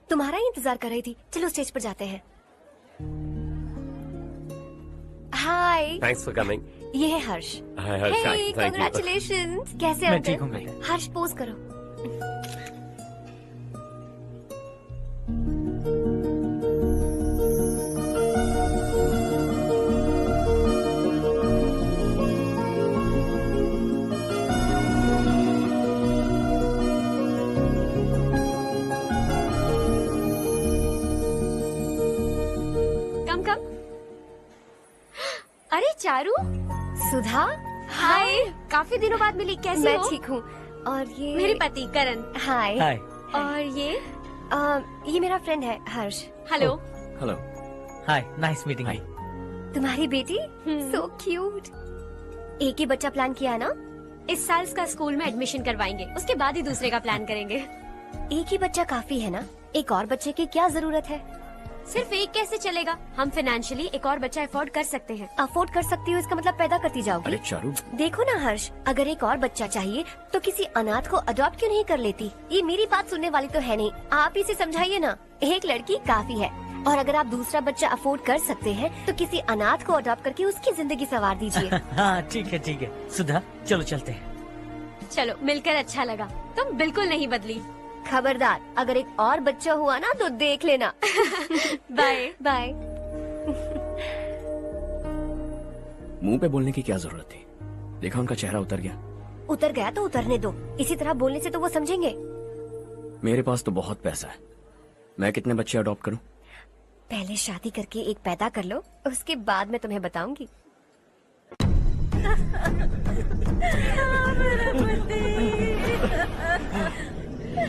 तुम्हारा ही इंतजार कर रही थी। चलो स्टेज पर जाते हैं। हाय। Thanks for coming. ये है Harsh. Hi Harsh, thank you. Congratulations. कैसे मैं अंकल? ठीक हूँ मैं। हर्ष पोज करो। अरे चारू। सुधा। हाय। काफी दिनों बाद मिली, कैसी मैं हो? ठीक हूँ। और ये मेरे पति करण। हाय। हाय। और ये मेरा फ्रेंड है हर्ष। हेलो। हेलो। हाय, नाइस मीटिंग। हाय। तुम्हारी बेटी सो क्यूट। एक ही बच्चा प्लान किया ना? इस साल इसका स्कूल में एडमिशन करवाएंगे, उसके बाद ही दूसरे का प्लान करेंगे। एक ही बच्चा काफी है ना? एक और बच्चे की क्या जरूरत है? सिर्फ एक कैसे चलेगा? हम फाइनेंशियली एक और बच्चा अफोर्ड कर सकते हैं। अफोर्ड कर सकती हो इसका मतलब पैदा करती जाओगी? अरे चारू, देखो ना हर्ष, अगर एक और बच्चा चाहिए तो किसी अनाथ को अडॉप्ट क्यों नहीं कर लेती? ये मेरी बात सुनने वाली तो है नहीं। आप इसे समझाइए ना। एक लड़की काफी है, और अगर आप दूसरा बच्चा अफोर्ड कर सकते हैं तो किसी अनाथ को अडॉप्ट करके उसकी जिंदगी संवार दीजिए। हाँ ठीक है ठीक है। सुधा चलो चलते हैं। चलो, मिलकर अच्छा लगा। तुम बिल्कुल नहीं बदली। खबरदार, अगर एक और बच्चा हुआ ना तो देख लेना। Bye bye. मुंह पे बोलने की क्या जरूरत थी? देखा उनका चेहरा उतर गया। उतर गया तो उतरने दो। इसी तरह बोलने से तो वो समझेंगे। मेरे पास तो बहुत पैसा है। मैं कितने बच्चे अडॉप्ट करूं? पहले शादी करके एक पैदा कर लो, उसके बाद मैं तुम्हें बताऊंगी।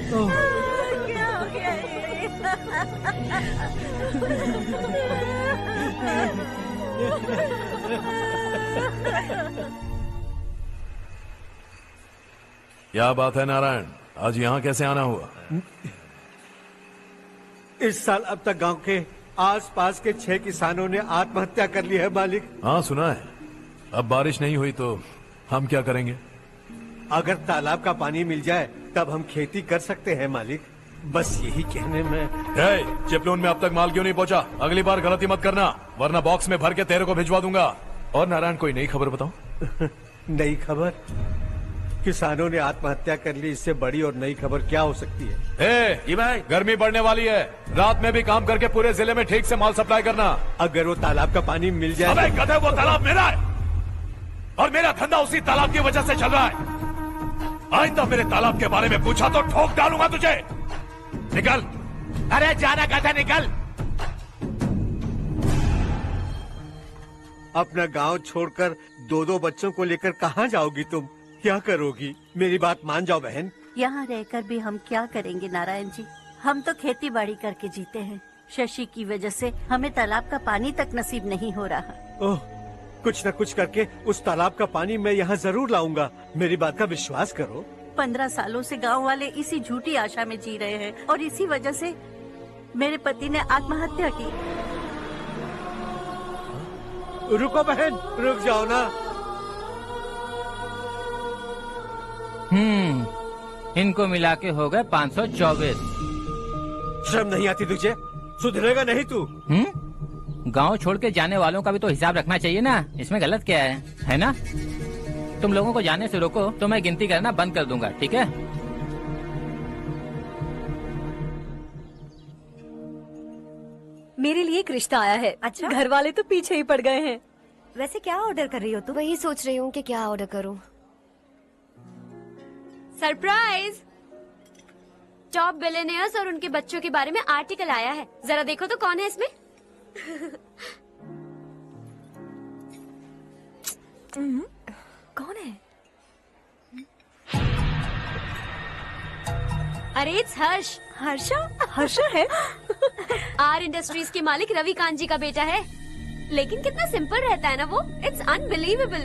क्या हो गया ये? क्या बात है नारायण, आज यहाँ कैसे आना हुआ? इस साल अब तक गांव के आसपास के 6 किसानों ने आत्महत्या कर ली है मालिक। हाँ सुना है। अब बारिश नहीं हुई तो हम क्या करेंगे? अगर तालाब का पानी मिल जाए तब हम खेती कर सकते हैं मालिक। बस यही कहने में। चिपलून में अब तक माल क्यों नहीं पहुंचा? अगली बार गलती मत करना, वरना बॉक्स में भर के तेरे को भिजवा दूंगा। और नारायण, कोई नई खबर बताओ। नई खबर? किसानों ने आत्महत्या कर ली, इससे बड़ी और नई खबर क्या हो सकती है? जी भाई, गर्मी बढ़ने वाली है, रात में भी काम करके पूरे जिले में ठीक से माल सप्लाई करना। अगर वो तालाब का पानी मिल जाए। अबे गधे, वो तालाब मेरा है और मेरा धंधा उसी तालाब की वजह से चल रहा है। आइंदा मेरे तालाब के बारे में पूछा तो ठोक डालूंगा तुझे। निकल। अरे जाना गधा, निकल। अपना गांव छोड़कर 2-2 बच्चों को लेकर कहाँ जाओगी तुम? क्या करोगी? मेरी बात मान जाओ बहन। यहाँ रहकर भी हम क्या करेंगे नारायण जी? हम तो खेती बाड़ी करके जीते हैं। शशि की वजह से हमें तालाब का पानी तक नसीब नहीं हो रहा। ओह, कुछ न कुछ करके उस तालाब का पानी मैं यहाँ जरूर लाऊंगा। मेरी बात का विश्वास करो। 15 सालों से गांव वाले इसी झूठी आशा में जी रहे हैं और इसी वजह से मेरे पति ने आत्महत्या की। रुको बहन, रुक जाओ ना। इनको मिला के हो गए 524। शर्म नहीं आती तुझे? सुधरेगा नहीं तू? गांव छोड़ के जाने वालों का भी तो हिसाब रखना चाहिए ना। इसमें गलत क्या है ना? तुम लोगों को जाने से रोको तो मैं गिनती करना बंद कर दूंगा, ठीक है? मेरे लिए एक रिश्ता आया है। अच्छा? घर वाले तो पीछे ही पड़ गए हैं। वैसे क्या ऑर्डर कर रही हो तुम? वही सोच रही हूँ कि क्या ऑर्डर करूँ। सरप्राइज! टॉप बिलियनियर्स और उनके बच्चों के बारे में आर्टिकल आया है। जरा देखो तो कौन है इसमें। कौन है? अरे इट्स हर्ष। हर्षा है? आर इंडस्ट्रीज के मालिक रवि कांत जी का बेटा है। लेकिन कितना सिंपल रहता है ना वो। It's unbelievable.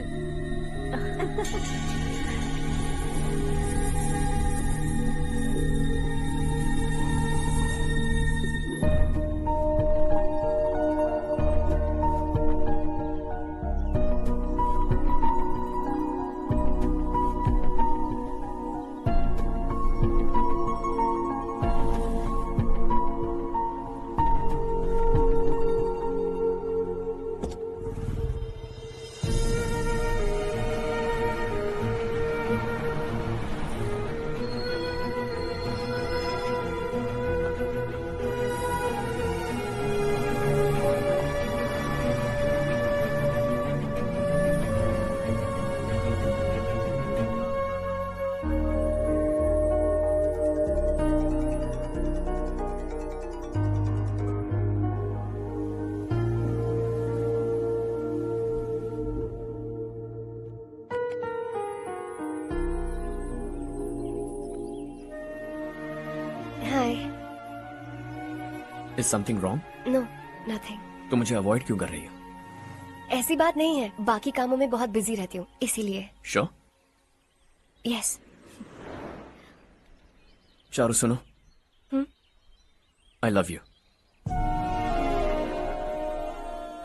Is something wrong? No, nothing. तो मुझे अवॉइड क्यों कर रही हो? ऐसी बात नहीं है, बाकी कामों में बहुत बिजी रहती हूँ इसीलिए। Sure? Yes. चारू सुनो। I love you.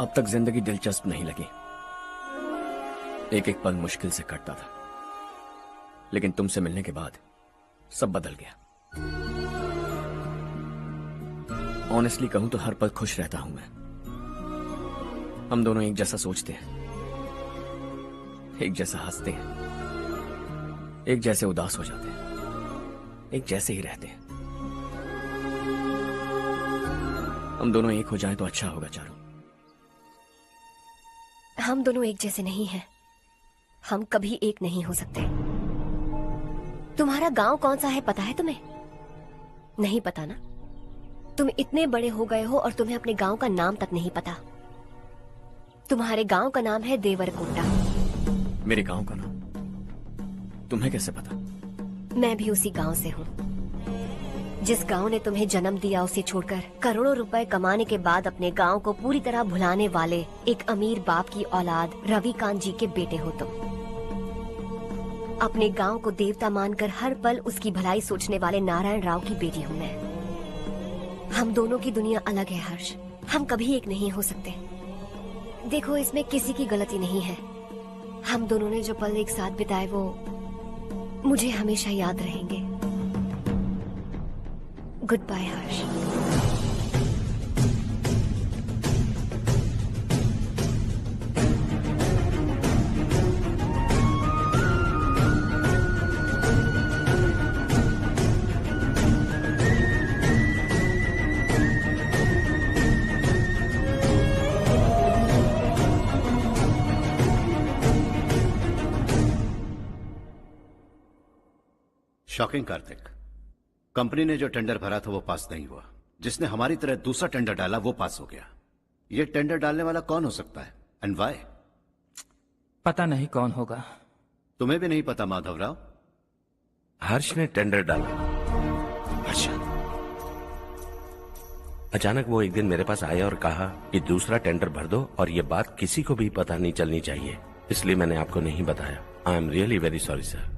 अब तक जिंदगी दिलचस्प नहीं लगी। एक एक पल मुश्किल से कटता था, लेकिन तुमसे मिलने के बाद सब बदल गया। ऑनेस्टली कहूं तो हर पल खुश रहता हूं मैं। हम दोनों एक जैसा सोचते हैं, एक जैसा हंसते हैं, एक जैसे उदास हो जाते हैं, एक जैसे ही रहते हैं। हम दोनों एक हो जाएं तो अच्छा होगा चारू। हम दोनों एक जैसे नहीं हैं। हम कभी एक नहीं हो सकते। तुम्हारा गांव कौन सा है पता है तुम्हें? नहीं पता ना? तुम इतने बड़े हो गए हो और तुम्हें अपने गांव का नाम तक नहीं पता। तुम्हारे गांव का नाम है देवरकोटा। मेरे गांव का नाम तुम्हें कैसे पता? मैं भी उसी गांव से हूँ। जिस गांव ने तुम्हें जन्म दिया उसे छोड़कर करोड़ों रुपए कमाने के बाद अपने गांव को पूरी तरह भुलाने वाले एक अमीर बाप की औलाद रवि कांत जी के बेटे हो तुम। अपने गांव को देवता मानकर हर पल उसकी भलाई सोचने वाले नारायण राव की बेटी हूँ मैं। हम दोनों की दुनिया अलग है हर्ष। हम कभी एक नहीं हो सकते। देखो, इसमें किसी की गलती नहीं है। हम दोनों ने जो पल एक साथ बिताए वो मुझे हमेशा याद रहेंगे। गुड बाय हर्ष। शॉकिंग कार्तिक, कंपनी ने जो टेंडर भरा था वो पास नहीं हुआ। जिसने हमारी तरह दूसरा टेंडर डाला वो पास हो गया। ये टेंडर डालने वाला कौन हो सकता है एंड व्हाई? पता नहीं कौन होगा। तुम्हें भी नहीं पता माधवराव? हर्ष ने टेंडर डाला। अच्छा, अचानक वो एक दिन मेरे पास आया और कहा कि दूसरा टेंडर भर दो और ये बात किसी को भी पता नहीं चलनी चाहिए, इसलिए मैंने आपको नहीं बताया। I am really very sorry sir.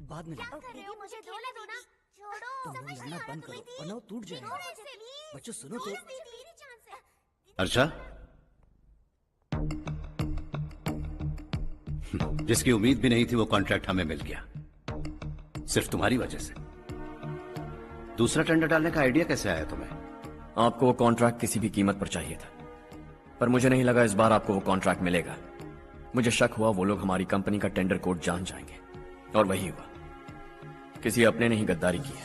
बाद में मुझे धोने दो ना। तुम लोग लड़ना बंद करो वरना वो टूट जाएगा। बच्चों सुनो तो। अर्षा, जिसकी उम्मीद भी नहीं थी वो कॉन्ट्रैक्ट हमें मिल गया, सिर्फ तुम्हारी वजह से। दूसरा टेंडर डालने का आइडिया कैसे आया तुम्हें? आपको वो कॉन्ट्रैक्ट किसी भी कीमत पर चाहिए था, पर मुझे नहीं लगा इस बार आपको वो कॉन्ट्रैक्ट मिलेगा। मुझे शक हुआ वो लोग हमारी कंपनी का टेंडर कोड जान जाएंगे, और वही हुआ। किसी अपने ने ही गद्दारी की है।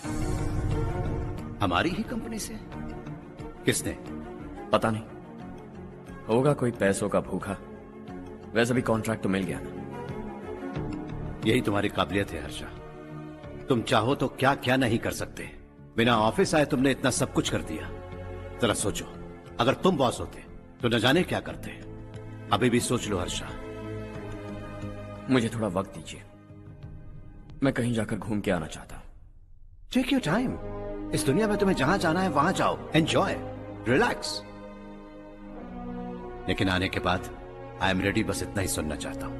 हमारी ही कंपनी से? किसने? पता नहीं, होगा कोई पैसों का भूखा। वैसे भी कॉन्ट्रैक्ट तो मिल गया ना। यही तुम्हारी काबिलियत है हर्षा, तुम चाहो तो क्या क्या नहीं कर सकते। बिना ऑफिस आए तुमने इतना सब कुछ कर दिया। जरा सोचो, अगर तुम बॉस होते तो न जाने क्या करते। अभी भी सोच लो हर्षा। मुझे थोड़ा वक्त दीजिए, मैं कहीं जाकर घूम के आना चाहता हूं। Take your time. इस दुनिया में तुम्हें जहां जाना है वहां जाओ, एंजॉय, रिलैक्स। लेकिन आने के बाद आई एम रेडी, बस इतना ही सुनना चाहता हूं।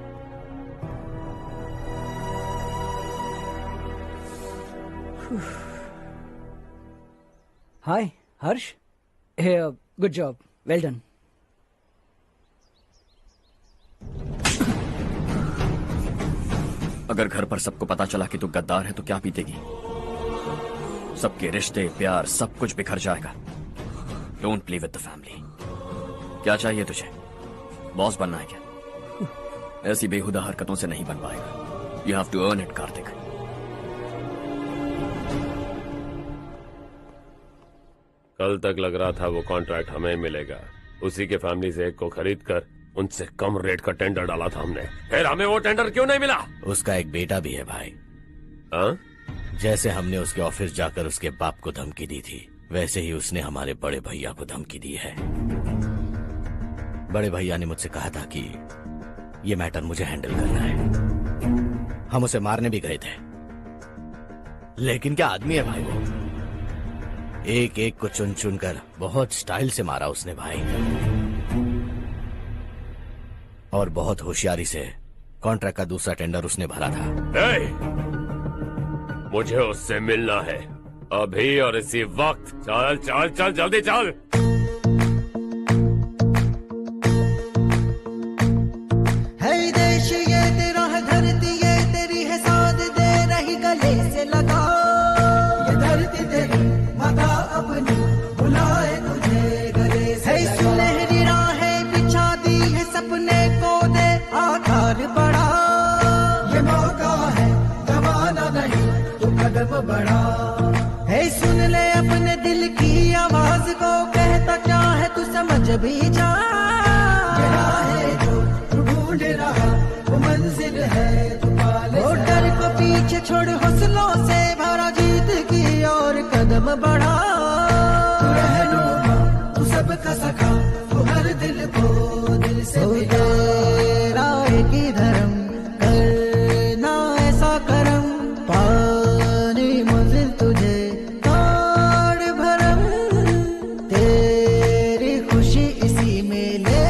हाय हर्ष, गुड जॉब, वेल डन। अगर घर पर सबको पता चला कि तू गद्दार है तो क्या बीतेगी? सबके रिश्ते, प्यार, सब कुछ बिखर जाएगा। Don't play with the family. क्या चाहिए तुझे? बॉस बनना है क्या? ऐसी बेहुदा हरकतों से नहीं बन पाएगा। You have to earn it Kartik. कल तक लग रहा था वो कॉन्ट्रैक्ट हमें मिलेगा, उसी के फैमिली से एक को खरीद कर उनसे कम रेट का टेंडर डाला था हमने, फिर हमें वो टेंडर क्यों नहीं मिला? उसका एक बेटा भी है भाई। हाँ? जैसे हमने उसके ऑफिस जाकर उसके बाप को धमकी दी थी, वैसे ही उसने हमारे बड़े भैया को धमकी दी है। बड़े भैया ने मुझसे कहा था कि ये मैटर मुझे हैंडल करना है। हम उसे मारने भी गए थे, लेकिन क्या आदमी है भाई वो। एक एक को चुन चुन कर बहुत स्टाइल से मारा उसने भाई, और बहुत होशियारी से कॉन्ट्रैक्ट का दूसरा टेंडर उसने भरा था। मुझे उससे मिलना है अभी और इसी वक्त। चल चल चल, जल्दी चल। है देश ये तेरा है, धरती ये तेरी है, साथ दे रही गले से लगा। ये धरती तेरी माता अपनी बुलाए तुझे गले से। सुनहरी राहें बिछा दी है, सपने को दे आकार बढ़ा। ये मौका है, गवाना नहीं, तू कदम बढ़ा। है सुन ले अपने दिल की आवाज को, कहता क्या है तू समझ भी जा। ये राह जो तू ढूंढ रहा वो मंजिल है, तू पाले। वो डर को पीछे छोड़ हौसलों से भरा, जीत की और कदम बढ़ा। तू रहनुमा, तू सबका सखा, तू हर दिल को दिल से मिला। राह की धर्म करना ऐसा करम, पानी मंजिल तुझे तोड़ भरम। तेरी खुशी इसी में ले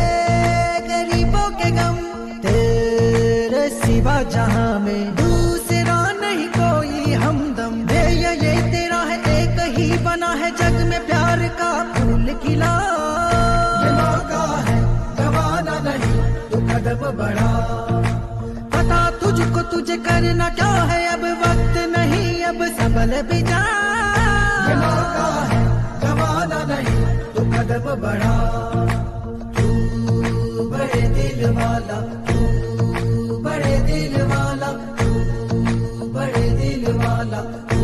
गरीबों के गम, तेरे सिवा जहां में दूसरा नहीं कोई हमदम। ये तेरा है, एक ही बना है जग में प्यार का फूल खिला। ये मौका है, गवाना नहीं, तू कदम बढ़ा। पता तुझे करना क्या है, अब वक्त नहीं, अब संभल भी जा। ये मौका है गवाना नहीं, तू कदम बढ़ा। तू बड़े दिल वाला, तू बड़े दिल वाला, तू बड़े दिल वाला, तू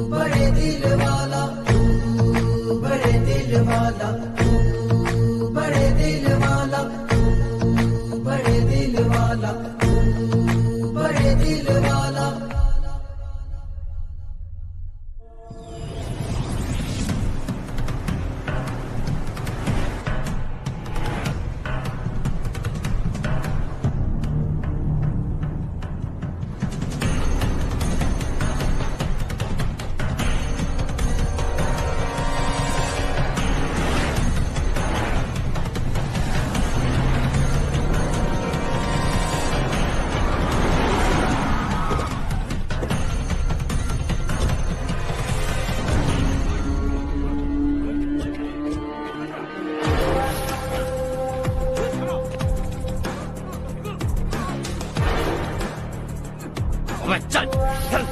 बड़े दिल वाला, तू बड़े दिल वाला, तू बड़े दिल वाला, तू बड़े दिल वाला, तू बड़े दिल वाला। चल चल।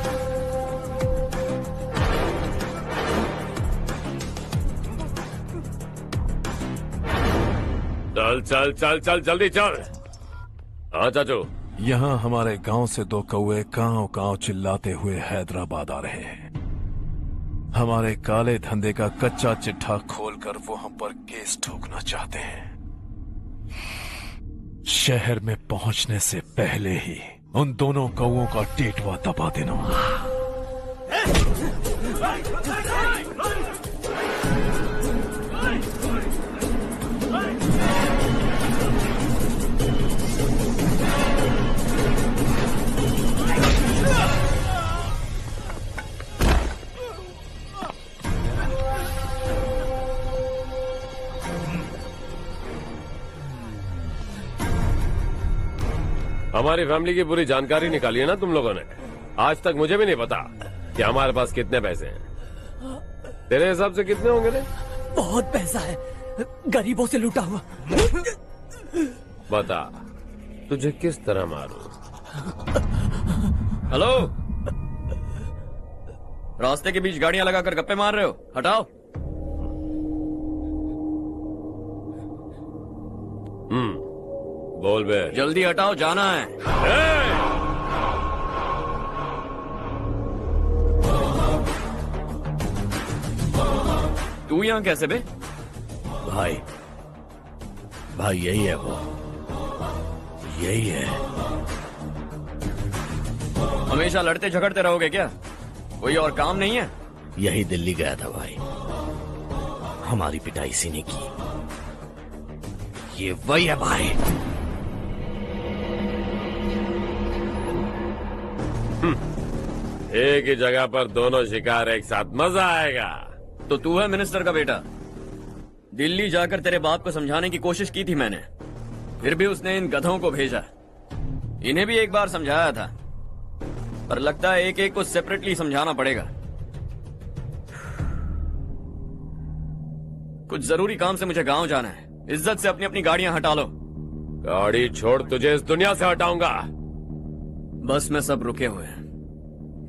चल चल चल चल जल्दी चल। हाँ चाचू, यहाँ हमारे गांव से 2 कौवे कांव कांव चिल्लाते हुए हैदराबाद आ रहे हैं। हमारे काले धंधे का कच्चा चिट्ठा खोलकर वो हम पर केस ठोकना चाहते हैं। शहर में पहुंचने से पहले ही उन दोनों कौवों का टेटवा दबा देना। हमारी फैमिली की पूरी जानकारी निकाली है ना तुम लोगों ने। आज तक मुझे भी नहीं पता कि हमारे पास कितने पैसे हैं। तेरे हिसाब से कितने होंगे रे? बहुत पैसा है, गरीबों से लूटा हुआ। बता, तुझे किस तरह मारूं? हेलो, रास्ते के बीच गाड़ियां लगाकर गप्पे मार रहे हो, हटाओ। बोल बे। जल्दी हटाओ, जाना है। तू यहाँ कैसे बे? भाई यही है वो, यही है। हमेशा लड़ते झगड़ते रहोगे क्या? कोई और काम नहीं है? यही दिल्ली गया था भाई, हमारी पिटाई इसी ने की। ये वही है भाई। एक ही जगह पर दोनों शिकार एक साथ, मजा आएगा। तो तू है मिनिस्टर का बेटा? दिल्ली जाकर तेरे बाप को समझाने की कोशिश की थी मैंने, फिर भी उसने इन गधों को भेजा। इन्हें भी एक बार समझाया था, पर लगता है एक एक को सेपरेटली समझाना पड़ेगा। कुछ जरूरी काम से मुझे गांव जाना है। इज्जत से अपनी अपनी गाड़ियां हटा लो। गाड़ी छोड़, तुझे इस दुनिया से हटाऊंगा। बस में सब रुके हुए हैं,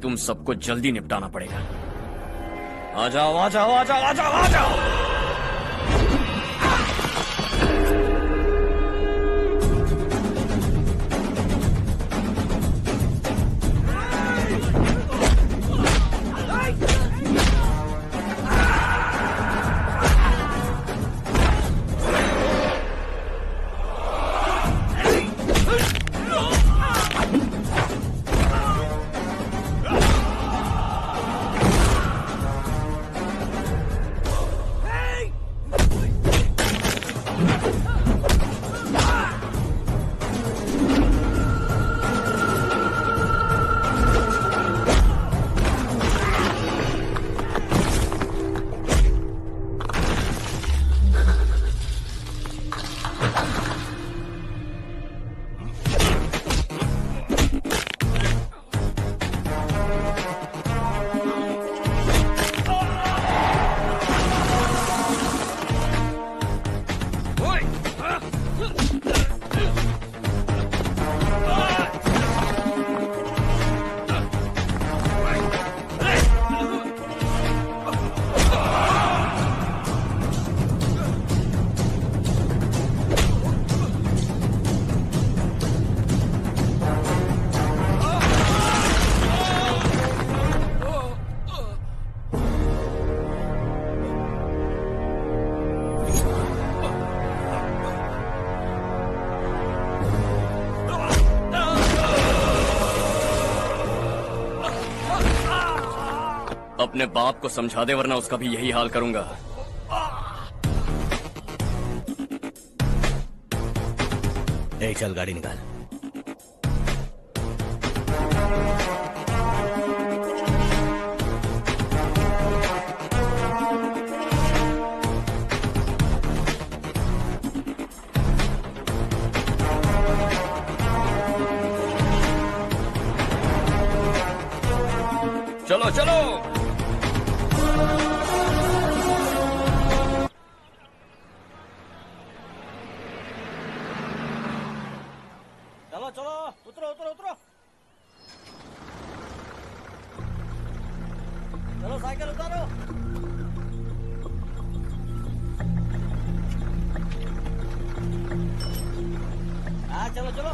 तुम सबको जल्दी निपटाना पड़ेगा। आ जाओ आ जाओ आ जाओ आ जाओ आ जाओ। अपने बाप को समझा दे वरना उसका भी यही हाल करूंगा। चल गाड़ी निकाल। चलो चलो। चलो चलो, उतरो उतरो उतरो। चलो साइकिल उतारो। हाँ चलो चलो।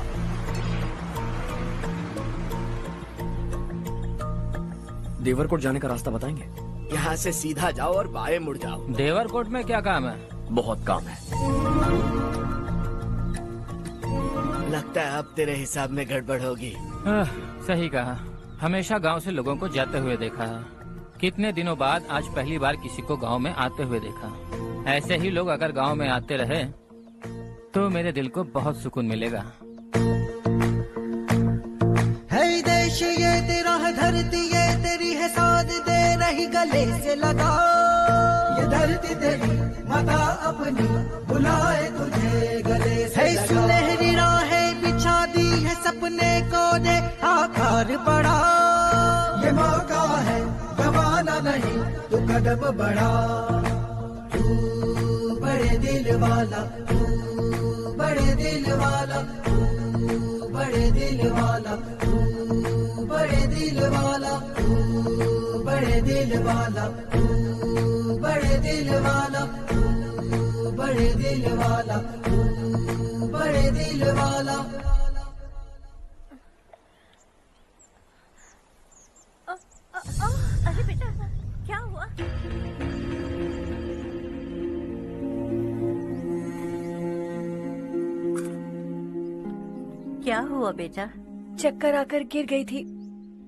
देवरकोट जाने का रास्ता बताएंगे? यहाँ से सीधा जाओ और बाएं मुड़ जाओ। देवरकोट में क्या काम है? बहुत काम है। लगता है अब तेरे हिसाब में गड़बड़ होगी। सही कहा। हमेशा गांव से लोगों को जाते हुए देखा है। कितने दिनों बाद आज पहली बार किसी को गांव में आते हुए देखा। ऐसे ही लोग अगर गांव में आते रहे तो मेरे दिल को बहुत सुकून मिलेगा। है देश ये तेरा है, धरती ये तेरी है, साथ दे रही गले से लगा। ये धरती तेरी माता अपनी बुलाए तुझे गले से लगा। सुनहरी राहें बिछा दी है, सपने को दे आकार बढ़ा। ये मौका है गवाना नहीं, तू कदम बढ़ा। तू बड़े दिल वाला, तू बड़े दिल वाला, तू बड़े दिल वाला, तू बड़े दिल वाला, तू बड़े दिल वाला, तू बड़े दिल वाला, तू बड़े दिल वाला, तू बड़े दिल वाला। अरे बेटा क्या हुआ? क्या हुआ बेटा? चक्कर आकर गिर गई थी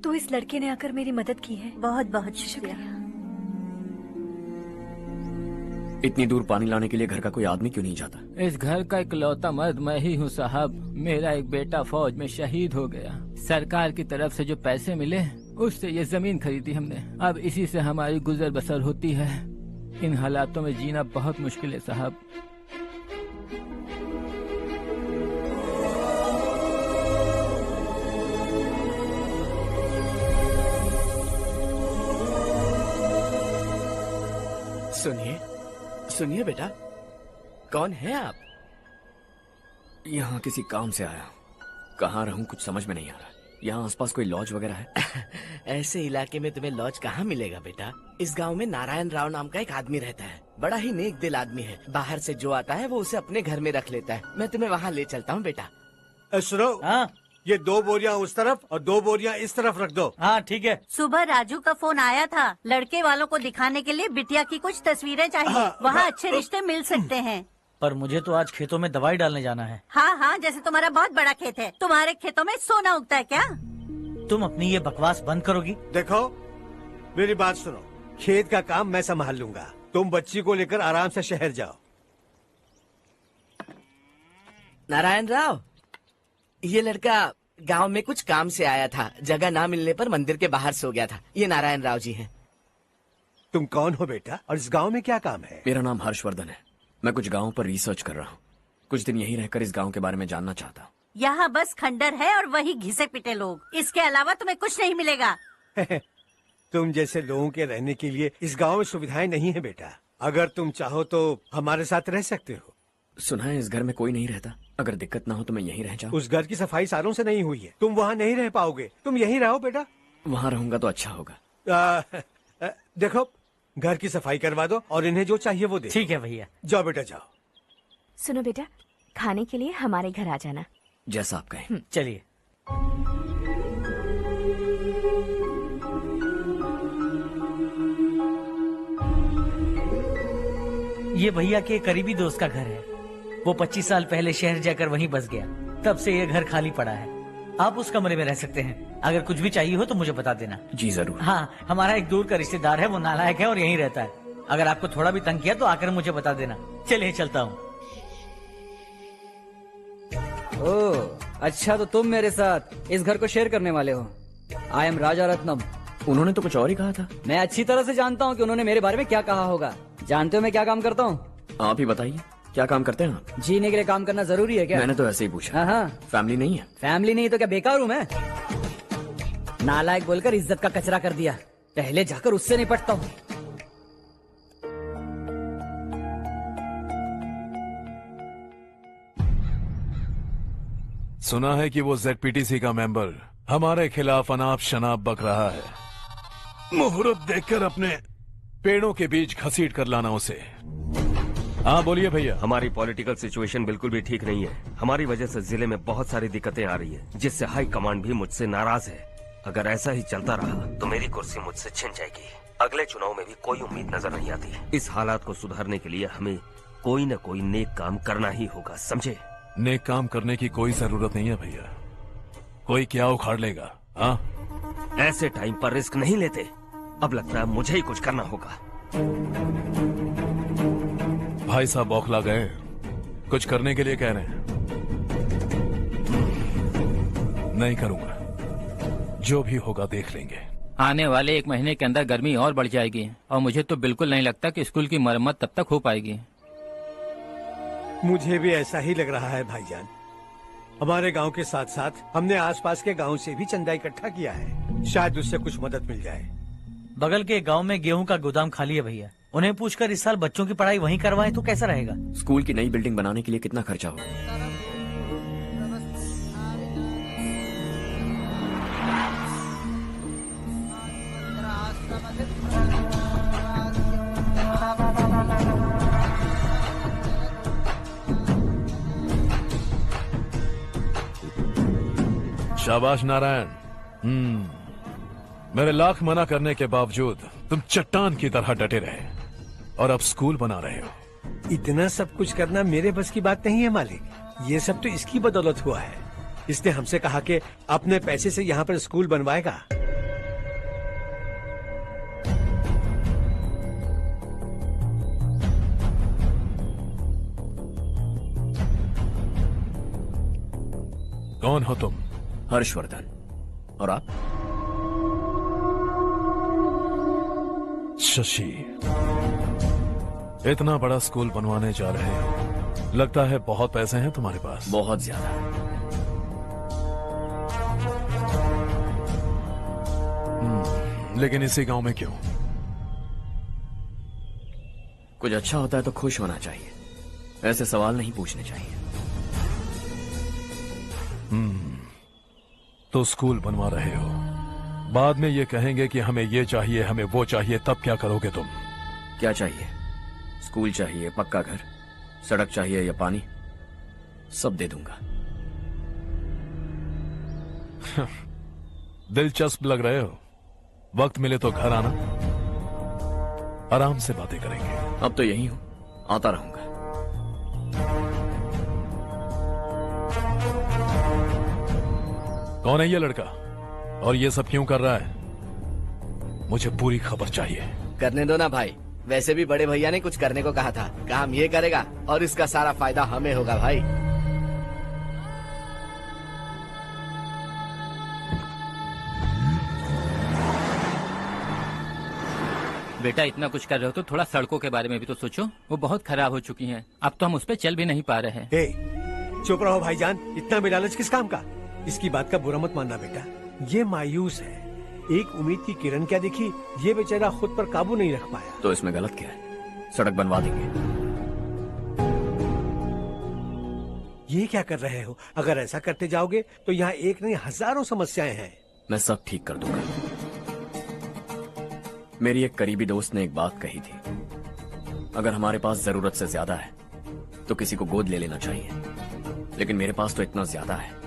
तो इस लड़के ने आकर मेरी मदद की है। बहुत बहुत शुक्रिया। इतनी दूर पानी लाने के लिए घर का कोई आदमी क्यों नहीं जाता? इस घर का इकलौता मर्द मैं ही हूँ साहब। मेरा एक बेटा फौज में शहीद हो गया। सरकार की तरफ से जो पैसे मिले उससे ये जमीन खरीदी हमने। अब इसी से हमारी गुजर बसर होती है। इन हालातों में जीना बहुत मुश्किल है साहब। सुनिए सुनिए बेटा, कौन है आप? यहाँ किसी काम से आया। कहाँ रहूं कुछ समझ में नहीं आ रहा। यहाँ आसपास कोई लॉज वगैरह है? ऐसे इलाके में तुम्हें लॉज कहाँ मिलेगा बेटा। इस गांव में नारायण राव नाम का एक आदमी रहता है। बड़ा ही नेक दिल आदमी है। बाहर से जो आता है वो उसे अपने घर में रख लेता है। मैं तुम्हें वहाँ ले चलता हूँ बेटा। सुनो, ये 2 बोरियां उस तरफ और 2 बोरियां इस तरफ रख दो। हाँ ठीक है। सुबह राजू का फोन आया था। लड़के वालों को दिखाने के लिए बिटिया की कुछ तस्वीरें चाहिए। वहाँ अच्छे रिश्ते मिल सकते हैं। पर मुझे तो आज खेतों में दवाई डालने जाना है। हाँ हाँ, जैसे तुम्हारा बहुत बड़ा खेत है। तुम्हारे खेतों में सोना उगता है क्या? तुम अपनी ये बकवास बंद करोगी? देखो मेरी बात सुनो, खेत का काम मैं संभाल लूंगा। तुम बच्ची को लेकर आराम से शहर जाओ। नारायण राव, ये लड़का गांव में कुछ काम से आया था। जगह ना मिलने पर मंदिर के बाहर सो गया था। ये नारायण राव जी हैं। तुम कौन हो बेटा और इस गांव में क्या काम है? मेरा नाम हर्षवर्धन है। मैं कुछ गाँव पर रिसर्च कर रहा हूँ। कुछ दिन यहीं रहकर इस गाँव के बारे में जानना चाहता हूँ। यहाँ बस खंडर है और वही घिसे पिटे लोग। इसके अलावा तुम्हें कुछ नहीं मिलेगा। तुम जैसे लोगों के रहने के लिए इस गांव में सुविधाएं नहीं है बेटा। अगर तुम चाहो तो हमारे साथ रह सकते हो। सुना है इस घर में कोई नहीं रहता। अगर दिक्कत ना हो तो मैं यहीं रह जाऊँ। उस घर की सफाई सालों से नहीं हुई है। तुम वहाँ नहीं रह पाओगे। तुम यहीं रहो बेटा। वहाँ रहूंगा तो अच्छा होगा। देखो, घर की सफाई करवा दो और इन्हें जो चाहिए वो दे। ठीक है भैया। जाओ बेटा जाओ। सुनो बेटा, खाने के लिए हमारे घर आ जाना। जैसा आप कहें। चलिए। ये भैया के करीबी दोस्त का घर है। वो 25 साल पहले शहर जाकर वहीं बस गया। तब से ये घर खाली पड़ा है। आप उस कमरे में रह सकते हैं। अगर कुछ भी चाहिए हो तो मुझे बता देना। जी जरूर। हाँ, हमारा एक दूर का रिश्तेदार है, वो नालायक है और यहीं रहता है। अगर आपको थोड़ा भी तंग किया तो आकर मुझे बता देना। चलिए चलता हूँ। ओह अच्छा, तो तुम मेरे साथ इस घर को शेयर करने वाले हो। आई एम राजा रत्नम। उन्होंने तो कुछ और ही कहा था। मैं अच्छी तरह से जानता हूँ कि उन्होंने मेरे बारे में क्या कहा होगा। जानते हो मैं क्या काम करता हूँ? आप ही बताइए, क्या काम करते हैं आप? जीने के लिए काम करना जरूरी है क्या? मैंने तो ऐसे ही पूछा। हाँ, फैमिली नहीं है? फैमिली नहीं तो क्या बेकार हूँ मैं? नालायक बोलकर इज्जत का कचरा कर दिया। पहले जाकर उससे निपटता हूँ। सुना है कि वो ZPTC का मेंबर हमारे खिलाफ अनाप शनाप बक रहा है। मुहूर्त देखकर अपने पेड़ों के बीच घसीट कर लाना उसे। हाँ बोलिए भैया। हमारी पॉलिटिकल सिचुएशन बिल्कुल भी ठीक नहीं है। हमारी वजह से जिले में बहुत सारी दिक्कतें आ रही है, जिससे हाई कमांड भी मुझसे नाराज है। अगर ऐसा ही चलता रहा तो मेरी कुर्सी मुझसे छिन जाएगी। अगले चुनाव में भी कोई उम्मीद नजर नहीं आती। इस हालात को सुधारने के लिए हमें कोई न कोई नेक काम करना ही होगा, समझे? नेक काम करने की कोई जरूरत नहीं है भैया। कोई क्या उखाड़ लेगा? हाँ, ऐसे टाइम पर रिस्क नहीं लेते। अब लगता है मुझे ही कुछ करना होगा। भाई साहब बौखला गए, कुछ करने के लिए कह रहे हैं। नहीं करूंगा, जो भी होगा देख लेंगे। आने वाले 1 महीने के अंदर गर्मी और बढ़ जाएगी और मुझे तो बिल्कुल नहीं लगता कि स्कूल की मरम्मत तब तक हो पाएगी। मुझे भी ऐसा ही लग रहा है भाईजान। हमारे गांव के साथ साथ हमने आसपास के गांव से भी चंदा इकट्ठा किया है, शायद उससे कुछ मदद मिल जाए। बगल के गांव में गेहूं का गोदाम खाली है भैया। उन्हें पूछकर इस साल बच्चों की पढ़ाई वहीं करवाएं तो कैसा रहेगा? स्कूल की नई बिल्डिंग बनाने के लिए कितना खर्चा होगा? शाबाश नारायण। मेरे लाख मना करने के बावजूद तुम चट्टान की तरह डटे रहे और अब स्कूल बना रहे हो। इतना सब कुछ करना मेरे बस की बात नहीं है मालिक। ये सब तो इसकी बदौलत हुआ है। इसने हमसे कहा कि अपने पैसे से यहाँ पर स्कूल बनवाएगा। कौन हो तुम? हर्षवर्धन। और आप? शशि। इतना बड़ा स्कूल बनवाने जा रहे हो, लगता है बहुत पैसे हैं तुम्हारे पास। बहुत ज्यादा। लेकिन इसी गांव में क्यों? कुछ अच्छा होता है तो खुश होना चाहिए, ऐसे सवाल नहीं पूछने चाहिए। तो स्कूल बनवा रहे हो, बाद में ये कहेंगे कि हमें ये चाहिए, हमें वो चाहिए, तब क्या करोगे तुम? क्या चाहिए? स्कूल चाहिए, पक्का घर, सड़क चाहिए या पानी, सब दे दूंगा। दिलचस्प लग रहे हो। वक्त मिले तो घर आना, आराम से बातें करेंगे। अब तो यही हूं, आता रहूंगा। कौन है ये लड़का और ये सब क्यों कर रहा है? मुझे पूरी खबर चाहिए। करने दो ना भाई, वैसे भी बड़े भैया ने कुछ करने को कहा था। काम ये करेगा और इसका सारा फायदा हमें होगा भाई। बेटा इतना कुछ कर रहे हो तो थोड़ा सड़कों के बारे में भी तो सोचो, वो बहुत खराब हो चुकी हैं। अब तो हम उस पर चल भी नहीं पा रहे हैं। चुप रहो भाईजान, इतना भी लालच किस काम का? इसकी बात का बुरा मत मानना बेटा, ये मायूस है। एक उम्मीद की किरण क्या दिखी, ये बेचारा खुद पर काबू नहीं रख पाया। तो इसमें गलत क्या है? सड़क बनवा देंगे। ये क्या कर रहे हो? अगर ऐसा करते जाओगे तो यहाँ एक नहीं हजारों समस्याएं हैं। मैं सब ठीक कर दूंगा। मेरी एक करीबी दोस्त ने एक बात कही थी, अगर हमारे पास जरूरत से ज्यादा है तो किसी को गोद ले लेना चाहिए। लेकिन मेरे पास तो इतना ज्यादा है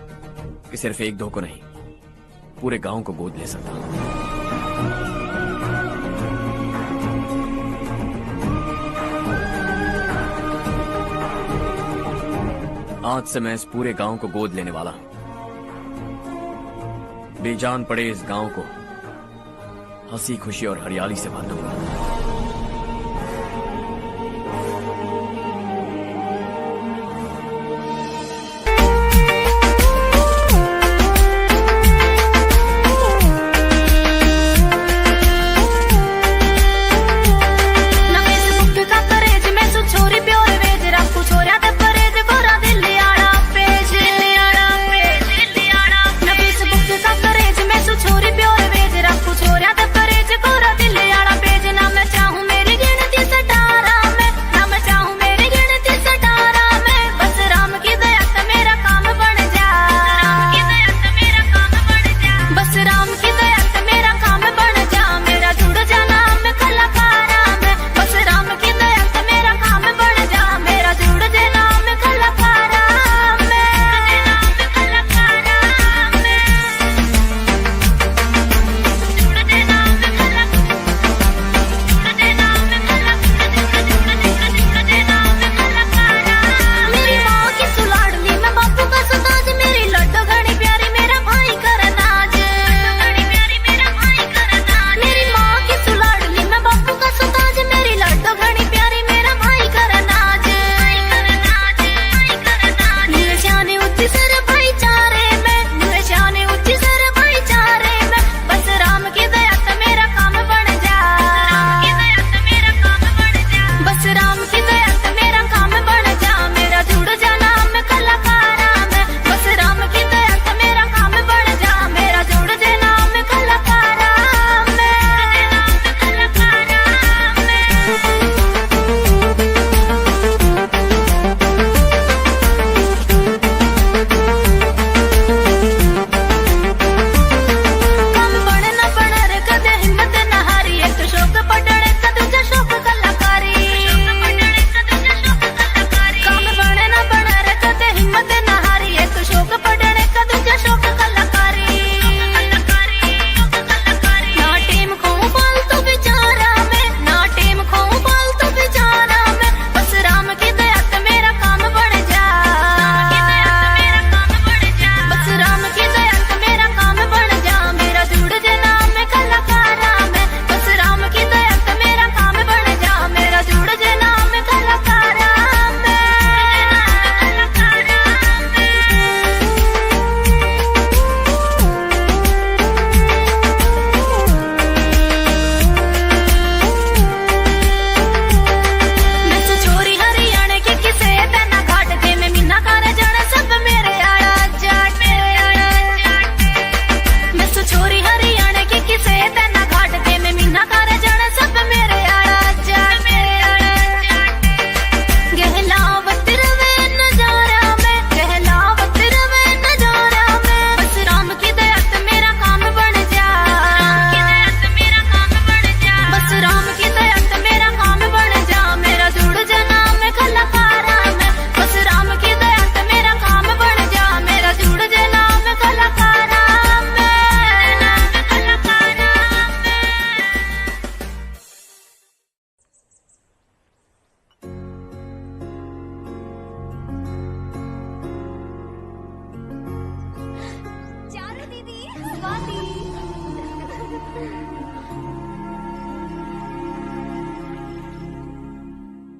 कि सिर्फ 1-2 को नहीं, पूरे गांव को गोद ले सकता हूं। आज से मैं इस पूरे गांव को गोद लेने वाला हूं। बेजान पड़े इस गांव को हंसी खुशी और हरियाली से भर दूंगा।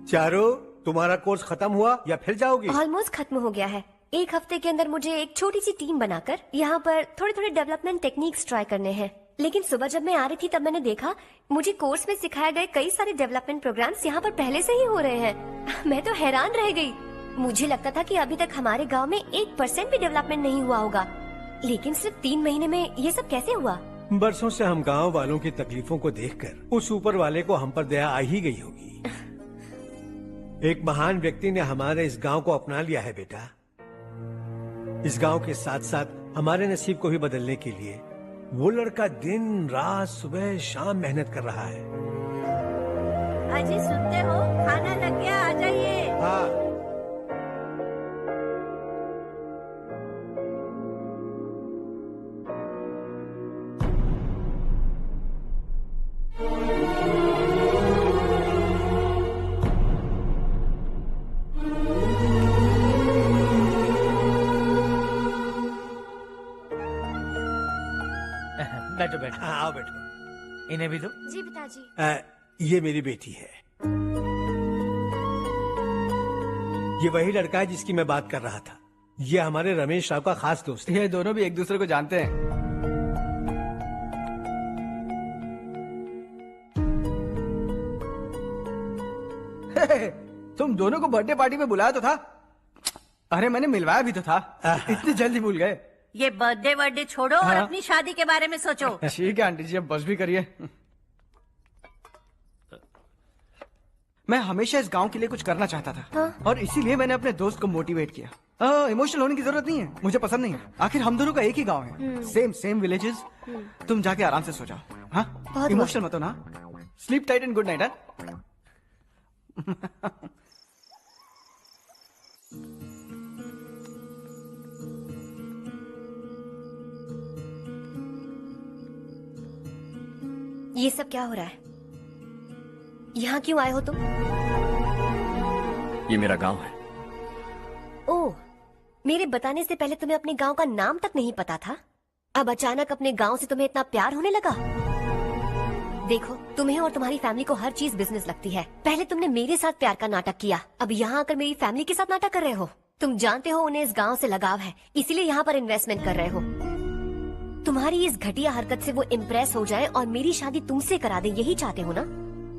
चारों, तुम्हारा कोर्स खत्म हुआ या फिर जाओगी? ऑलमोस्ट खत्म हो गया है। एक हफ्ते के अंदर मुझे एक छोटी सी टीम बनाकर यहाँ पर थोड़े थोड़े डेवलपमेंट टेक्निक्स ट्राई करने हैं। लेकिन सुबह जब मैं आ रही थी तब मैंने देखा मुझे कोर्स में सिखाए गए कई सारे डेवलपमेंट प्रोग्राम्स यहाँ पर पहले से ही हो रहे हैं। मैं तो हैरान रह गई। मुझे लगता था कि अभी तक हमारे गांव में 1% भी डेवलपमेंट नहीं हुआ होगा, लेकिन सिर्फ 3 महीने में ये सब कैसे हुआ? बरसों से हम गांव वालों की तकलीफों को देखकर उस ऊपर वाले को हम पर दया आ ही गई होगी। एक महान व्यक्ति ने हमारे इस गांव को अपना लिया है बेटा। इस गांव के साथ साथ हमारे नसीब को भी बदलने के लिए वो लड़का दिन रात सुबह शाम मेहनत कर रहा है। अजी सुनते हो, खाना लग गया, आ जाइए। हाँ। बैठो बैठो। हाँ, आओ बैठो। इन्हें भी दो। जी पिताजी। ये मेरी बेटी है। ये वही लड़का है जिसकी मैं बात कर रहा था। ये हमारे रमेश राव का खास दोस्त है। ये दोनों भी एक दूसरे को जानते हैं। तुम दोनों को बर्थडे पार्टी में बुलाया तो था। अरे मैंने मिलवाया भी तो था। इतनी जल्दी भूल गए। ये बर्थडे वर्डे छोड़ो और अपनी शादी के बारे में सोचो। ठीक है आंटी जी, अब बस भी करिए। मैं हमेशा इस गांव के लिए कुछ करना चाहता था और इसीलिए मैंने अपने दोस्त को मोटिवेट किया। इमोशनल होने की जरूरत नहीं है, मुझे पसंद नहीं है। आखिर हम दोनों का एक ही गांव है, सेम विलेजेस। तुम जाके आराम से सो जाओ। हाँ, इमोशनल मत हो ना। Sleep tight and good night. ये सब क्या हो रहा है? यहाँ क्यों आए हो तुम? ये मेरा गांव है। ओह, मेरे बताने से पहले तुम्हें अपने गांव का नाम तक नहीं पता था? अब अचानक अपने गांव से तुम्हें इतना प्यार होने लगा? देखो, तुम्हें और तुम्हारी फैमिली को हर चीज बिजनेस लगती है। पहले तुमने मेरे साथ प्यार का नाटक किया, अब यहाँ आकर मेरी फैमिली के साथ नाटक कर रहे हो। तुम जानते हो उन्हें इस गांव से लगाव है, इसीलिए यहाँ पर इन्वेस्टमेंट कर रहे हो। तुम्हारी इस घटिया हरकत से वो इम्प्रेस हो जाए और मेरी शादी तुमसे करा दे, यही चाहते हो ना?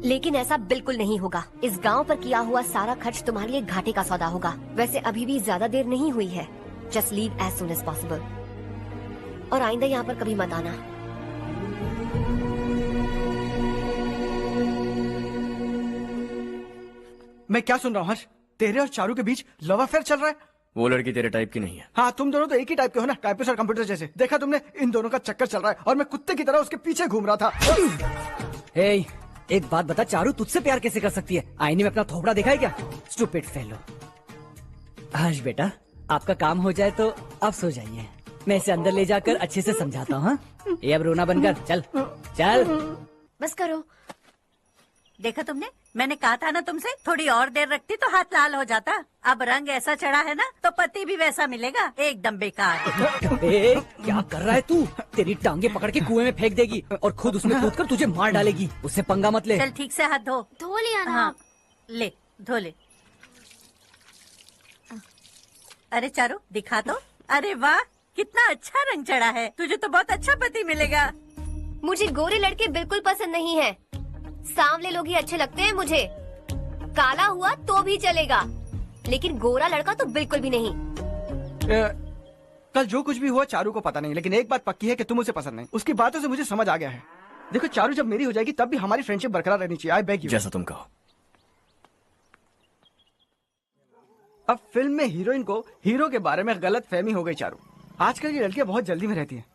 लेकिन ऐसा बिल्कुल नहीं होगा। इस गांव पर किया हुआ सारा खर्च तुम्हारे लिए घाटे का सौदा होगा। वैसे अभी भी ज्यादा देर नहीं हुई है। Just leave as soon as possible और आइंदा यहाँ पर कभी मत आना। मैं क्या सुन रहा हूँ हर्ष? तेरे और चारू के बीच लव अफेयर चल रहा है? वो लड़की तेरे टाइप की नहीं है। हाँ, तुम दोनों तो एक ही टाइप के हो ना, टाइपिस्ट और कंप्यूटर जैसे। देखा तुमने, इन दोनों का चक्कर चल रहा है और मैं कुत्ते की तरह उसके पीछे घूम रहा था। हे, एक बात बता, चारू तुझसे प्यार कैसे कर सकती है? आईने में अपना थोपड़ा देखा है क्या? Stupid fellow. हर्ष बेटा, आपका काम हो जाए तो अब सो जाइए। मैं इसे अंदर ले जाकर अच्छे से समझाता हूँ। ये अब रोना बंद कर। चल चल बस करो। देखा तुमने, मैंने कहा था ना तुमसे, थोड़ी और देर रखती तो हाथ लाल हो जाता। अब रंग ऐसा चढ़ा है ना तो पति भी वैसा मिलेगा। एकदम बेकार। ए, क्या कर रहा है तू? तेरी टांगे पकड़ के कुएं में फेंक देगी और खुद उसमें कूदकर तुझे मार डालेगी। उससे पंगा मत ले। चल ठीक से हाथ धो। धो लिया ना। हाँ, ले धो ले। अरे चारू दिखा तो। अरे वाह, कितना अच्छा रंग चढ़ा है। तुझे तो बहुत अच्छा पति मिलेगा। मुझे गोरे लड़के बिल्कुल पसंद नहीं है। सांवले लोग ही अच्छे लगते हैं मुझे। काला हुआ तो भी चलेगा, लेकिन गोरा लड़का तो बिल्कुल भी नहीं। कल जो कुछ भी हुआ चारू को पता नहीं, लेकिन एक बात पक्की है कि तुम उसे पसंद नहीं। उसकी बातों से मुझे समझ आ गया है। देखो चारू जब मेरी हो जाएगी तब भी हमारी फ्रेंडशिप बरकरार रहनी चाहिए। I beg you. जैसा तुम कहो। अब फिल्म में हीरोइन को हीरो के बारे में गलत फहमी हो गई चारू। आजकल की लड़कियां बहुत जल्दी में रहती हैं।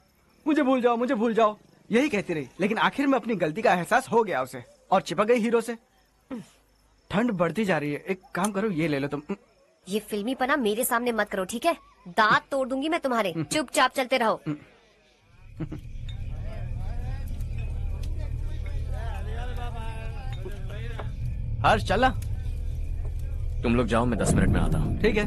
मुझे भूल जाओ, मुझे भूल जाओ, यही कहती रही, लेकिन आखिर में अपनी गलती का एहसास हो गया उसे और चिपक गई हीरो से। ठंड बढ़ती जा रही है, एक काम करो, ये ले लो तुम। ये फिल्मी पना मेरे सामने मत करो, ठीक है? दांत तोड़ दूंगी मैं तुम्हारे। चुपचाप चलते रहो। हर्ष चलना। तुम लोग जाओ, मैं 10 मिनट में आता हूँ। ठीक है।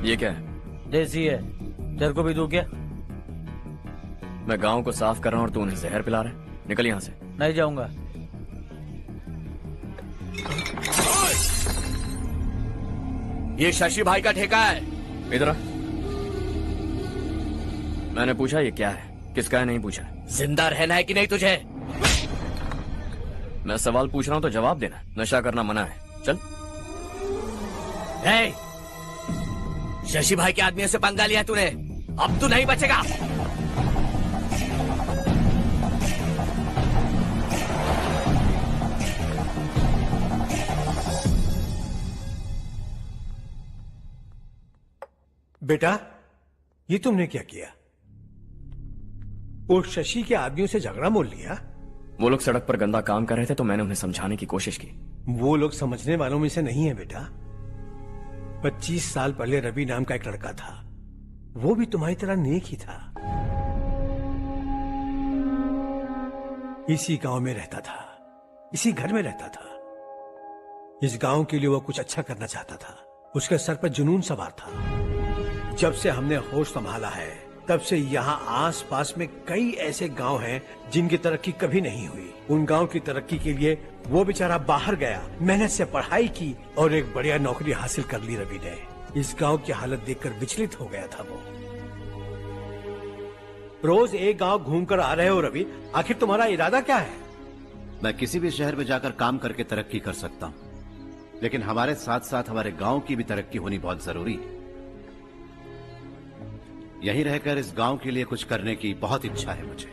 ये क्या है? देसी है। तेरे को भी दूं क्या? मैं गांव को साफ कर रहा हूँ और तू उन्हें जहर पिला रहा है। निकल यहाँ से। नहीं जाऊंगा। ये शशि भाई का ठेका है। इधर आ। मैंने पूछा ये क्या है, किसका है नहीं पूछा। जिंदा रहना है कि नहीं तुझे? मैं सवाल पूछ रहा हूँ तो जवाब देना। नशा करना मना है। चल। hey! शशि भाई के आदमियों से पंगा लिया तूने, अब तू नहीं बचेगा। बेटा, ये तुमने क्या किया? उस शशि के आदमियों से झगड़ा मोल लिया? वो लोग सड़क पर गंदा काम कर रहे थे तो मैंने उन्हें समझाने की कोशिश की। वो लोग समझने वालों में से नहीं है बेटा। 25 साल पहले रवि नाम का एक लड़का था, वो भी तुम्हारी तरह नेक ही था। इसी गांव में रहता था, इसी घर में रहता था। इस गांव के लिए वो कुछ अच्छा करना चाहता था। उसके सर पर जुनून सवार था। जब से हमने होश संभाला है तब से यहाँ आस पास में कई ऐसे गांव हैं जिनकी तरक्की कभी नहीं हुई। उन गांव की तरक्की के लिए वो बेचारा बाहर गया, मेहनत से पढ़ाई की और एक बढ़िया नौकरी हासिल कर ली रवि ने। इस गांव की हालत देखकर विचलित हो गया था वो। रोज एक गांव घूमकर आ रहे हो रवि, आखिर तुम्हारा इरादा क्या है? मैं किसी भी शहर में जाकर काम करके तरक्की कर सकता हूँ, लेकिन हमारे साथ साथ हमारे गांव की भी तरक्की होनी बहुत जरूरी है। यहीं रहकर इस गांव के लिए कुछ करने की बहुत इच्छा है मुझे।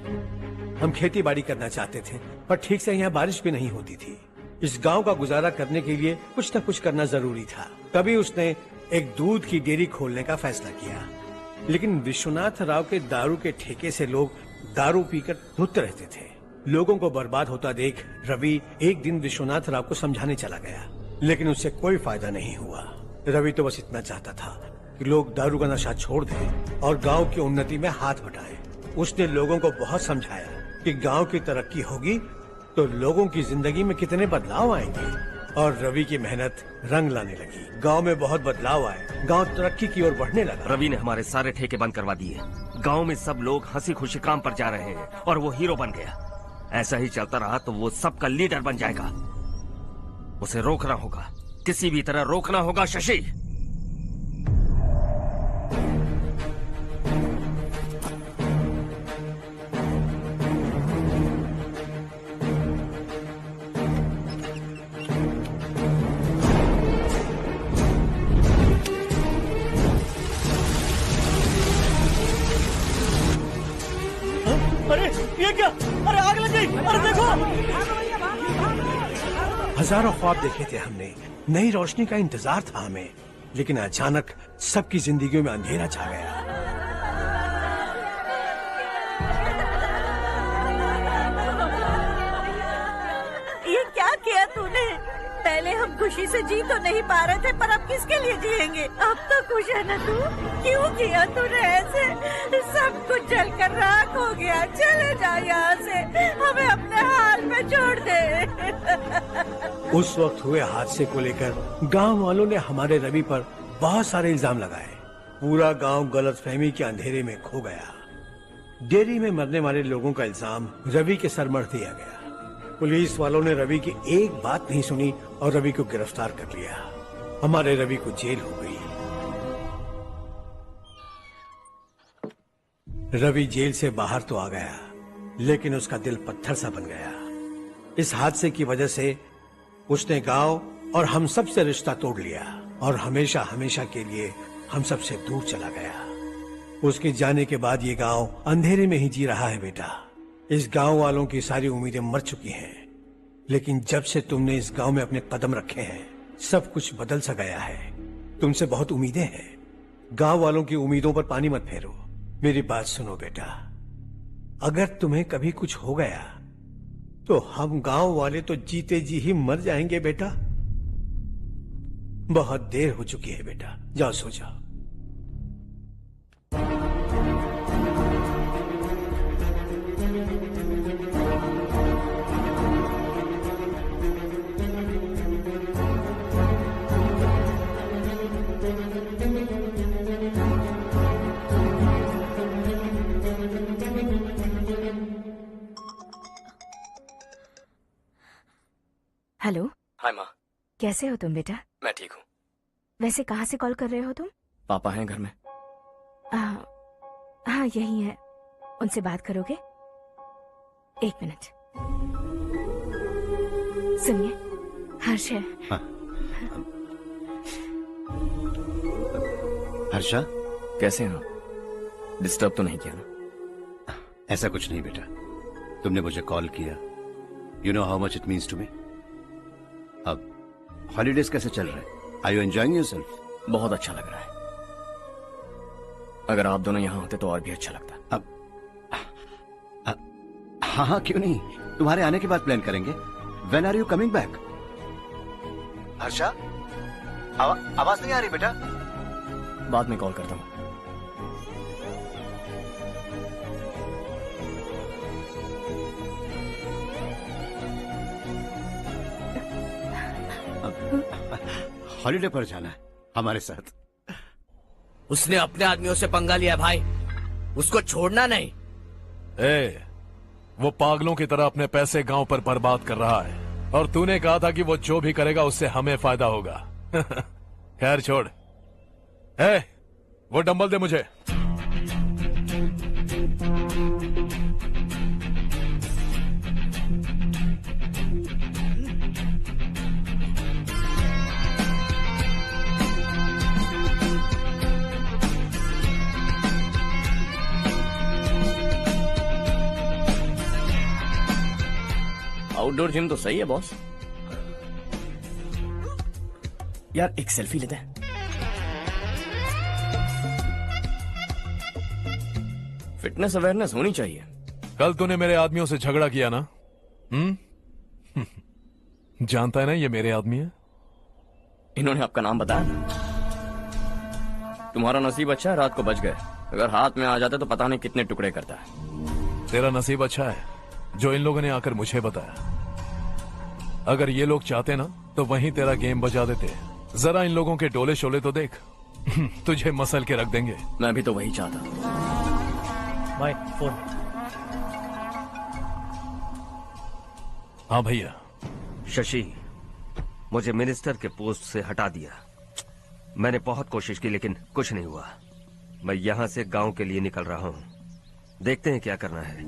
हम खेती बाड़ी करना चाहते थे, पर ठीक से यहाँ बारिश भी नहीं होती थी। इस गांव का गुजारा करने के लिए कुछ न कुछ करना जरूरी था। तभी उसने एक दूध की डेयरी खोलने का फैसला किया, लेकिन विश्वनाथ राव के दारू के ठेके से लोग दारू पीकर धुत रहते थे। लोगों को बर्बाद होता देख रवि एक दिन विश्वनाथ राव को समझाने चला गया, लेकिन उससे कोई फायदा नहीं हुआ। रवि तो बस इतना चाहता था कि लोग दारू का नशा छोड़ दें और गांव की उन्नति में हाथ बटाएं। उसने लोगों को बहुत समझाया कि गांव की तरक्की होगी तो लोगों की जिंदगी में कितने बदलाव आएंगे, और रवि की मेहनत रंग लाने लगी। गांव में बहुत बदलाव आए, गांव तरक्की की ओर बढ़ने लगा। रवि ने हमारे सारे ठेके बंद करवा दिए। गांव में सब लोग हंसी खुशी काम पर जा रहे हैं और वो हीरो बन गया। ऐसा ही चलता रहा तो वो सबका लीडर बन जाएगा। उसे रोकना होगा, किसी भी तरह रोकना होगा शशि। अरे ये क्या? अरे आग लग गई! अरे देखो! हजारों ख्वाब देखे थे हमने, नई रोशनी का इंतजार था हमें, लेकिन अचानक सबकी जिंदगियों में अंधेरा छा गया। ये क्या किया तूने? पहले हम खुशी से जी तो नहीं पा रहे थे, पर अब किसके लिए जिएंगे? अब तो खुश है ना तू? क्यों किया तूने ऐसे? सब कुछ जलकर राख हो गया। चले जा यहाँ से, हमें अपने हाल में छोड़ दे। उस वक्त हुए हादसे को लेकर गांव वालों ने हमारे रवि पर बहुत सारे इल्जाम लगाए। पूरा गांव गलतफहमी के अंधेरे में खो गया। डेयरी में मरने वाले लोगों का इल्जाम रवि के सर मढ़ दिया गया। पुलिस वालों ने रवि की एक बात नहीं सुनी और रवि को गिरफ्तार कर लिया। हमारे रवि को जेल हो गई। रवि जेल से बाहर तो आ गया, लेकिन उसका दिल पत्थर सा बन गया। इस हादसे की वजह से उसने गांव और हम सब से रिश्ता तोड़ लिया और हमेशा हमेशा के लिए हम सब से दूर चला गया। उसके जाने के बाद ये गांव अंधेरे में ही जी रहा है बेटा। इस गांव वालों की सारी उम्मीदें मर चुकी हैं, लेकिन जब से तुमने इस गांव में अपने कदम रखे हैं सब कुछ बदल सा गया है। तुमसे बहुत उम्मीदें हैं। गांव वालों की उम्मीदों पर पानी मत फेरो। मेरी बात सुनो बेटा, अगर तुम्हें कभी कुछ हो गया तो हम गांव वाले तो जीते जी ही मर जाएंगे बेटा। बहुत देर हो चुकी है बेटा, जाओ सो जाओ। हेलो। हाय माँ। कैसे हो तुम बेटा? मैं ठीक हूँ। वैसे कहाँ से कॉल कर रहे हो तुम? पापा हैं घर में। हाँ यही है। उनसे बात करोगे? एक मिनट सुनिए, हर्ष है। हाँ। हर्षा कैसे हैं आप? डिस्टर्ब तो नहीं किया ना? ऐसा कुछ नहीं बेटा, तुमने मुझे कॉल किया। You know how much it means to me. अब हॉलीडेज कैसे चल रहे हैं? Are you enjoying yourself? बहुत अच्छा लग रहा है। अगर आप दोनों यहाँ होते तो और भी अच्छा लगता। अब हाँ हाँ क्यों नहीं, तुम्हारे आने के बाद प्लान करेंगे। When are you coming back? Harsha आवाज नहीं आ रही बेटा। बाद में कॉल करता हूँ। हॉलीडे पर जाना है हमारे साथ। उसने अपने आदमियों से पंगा लिया भाई, उसको छोड़ना नहीं। वो पागलों की तरह अपने पैसे गांव पर बर्बाद कर रहा है, और तूने कहा था कि वो जो भी करेगा उससे हमें फायदा होगा। खैर छोड़। वो डंबल दे मुझे। आउटडोर जिम तो सही है बॉस। यार एक सेल्फी लेते हैं। फिटनेस अवेयरनेस होनी चाहिए। कल तूने मेरे आदमियों से झगड़ा किया ना? जानता है ना ये मेरे आदमी है। इन्होंने आपका नाम बताया? तुम्हारा नसीब अच्छा है, रात को बच गए। अगर हाथ में आ जाते तो पता नहीं कितने टुकड़े करता है। तेरा नसीब अच्छा है जो इन लोगों ने आकर मुझे बताया। अगर ये लोग चाहते ना तो वहीं तेरा गेम बजा देते। जरा इन लोगों के डोले शोले तो देख। तुझे मसल के रख देंगे। मैं भी तो वही चाहता। भाई फोन। हाँ भैया। शशि, मुझे मिनिस्टर के पोस्ट से हटा दिया। मैंने बहुत कोशिश की लेकिन कुछ नहीं हुआ। मैं यहाँ से गांव के लिए निकल रहा हूँ। देखते हैं क्या करना है।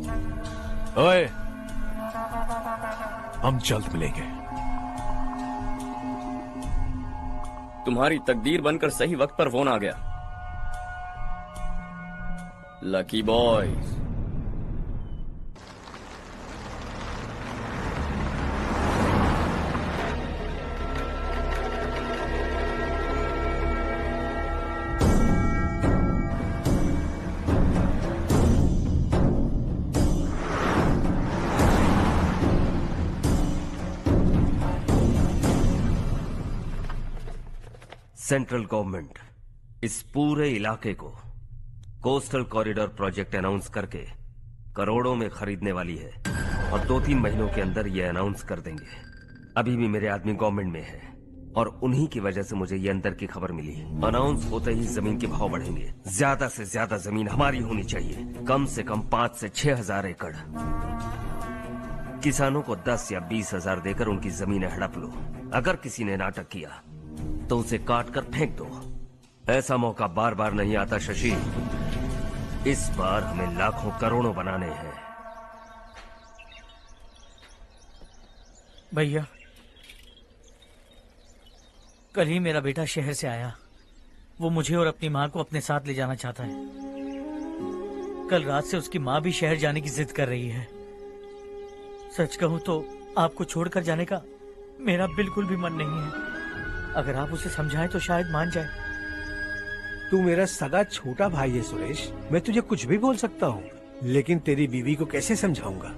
ओए, हम जल्द मिलेंगे। तुम्हारी तकदीर बनकर सही वक्त पर फोन आ गया। Lucky boys. सेंट्रल गवर्नमेंट इस पूरे इलाके को कोस्टल कॉरिडोर प्रोजेक्ट अनाउंस करके करोड़ों में खरीदने वाली है और 2-3 महीनों के अंदर ये अनाउंस कर देंगे। अभी भी मेरे आदमी गवर्नमेंट में है और उन्हीं की वजह से मुझे ये अंदर की खबर मिली। अनाउंस होते ही जमीन के भाव बढ़ेंगे। ज्यादा से ज्यादा जमीन हमारी होनी चाहिए, कम से कम 5 से 6 हजार एकड़। किसानों को 10 या 20 हजार देकर उनकी जमीनें हड़प लो। अगर किसी ने नाटक किया तो उसे काट कर फेंक दो। ऐसा मौका बार बार नहीं आता शशि। इस बार हमें लाखों करोड़ों बनाने हैं। भैया, कल ही मेरा बेटा शहर से आया। वो मुझे और अपनी माँ को अपने साथ ले जाना चाहता है। कल रात से उसकी माँ भी शहर जाने की जिद कर रही है। सच कहूँ तो आपको छोड़कर जाने का मेरा बिल्कुल भी मन नहीं है। अगर आप उसे समझाएं तो शायद मान जाए। तू मेरा सगा छोटा भाई है सुरेश, मैं तुझे कुछ भी बोल सकता हूँ, लेकिन तेरी बीवी को कैसे समझाऊंगा?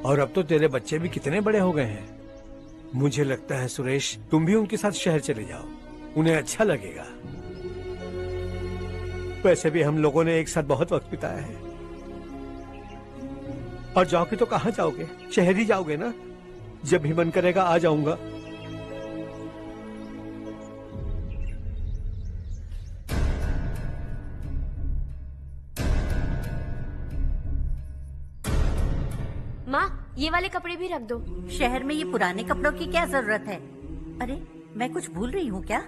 और अब तो तेरे बच्चे भी कितने बड़े हो गए हैं। मुझे लगता है सुरेश, तुम भी उनके साथ शहर चले जाओ, उन्हें अच्छा लगेगा। वैसे भी हम लोगों ने एक साथ बहुत वक्त बिताया है। और जाओगे तो कहाँ जाओगे? शहर ही जाओगे ना? जब भी मन करेगा आ जाऊंगा। माँ, ये वाले कपड़े भी रख दो। शहर में ये पुराने कपड़ों की क्या जरूरत है? अरे मैं कुछ भूल रही हूँ क्या?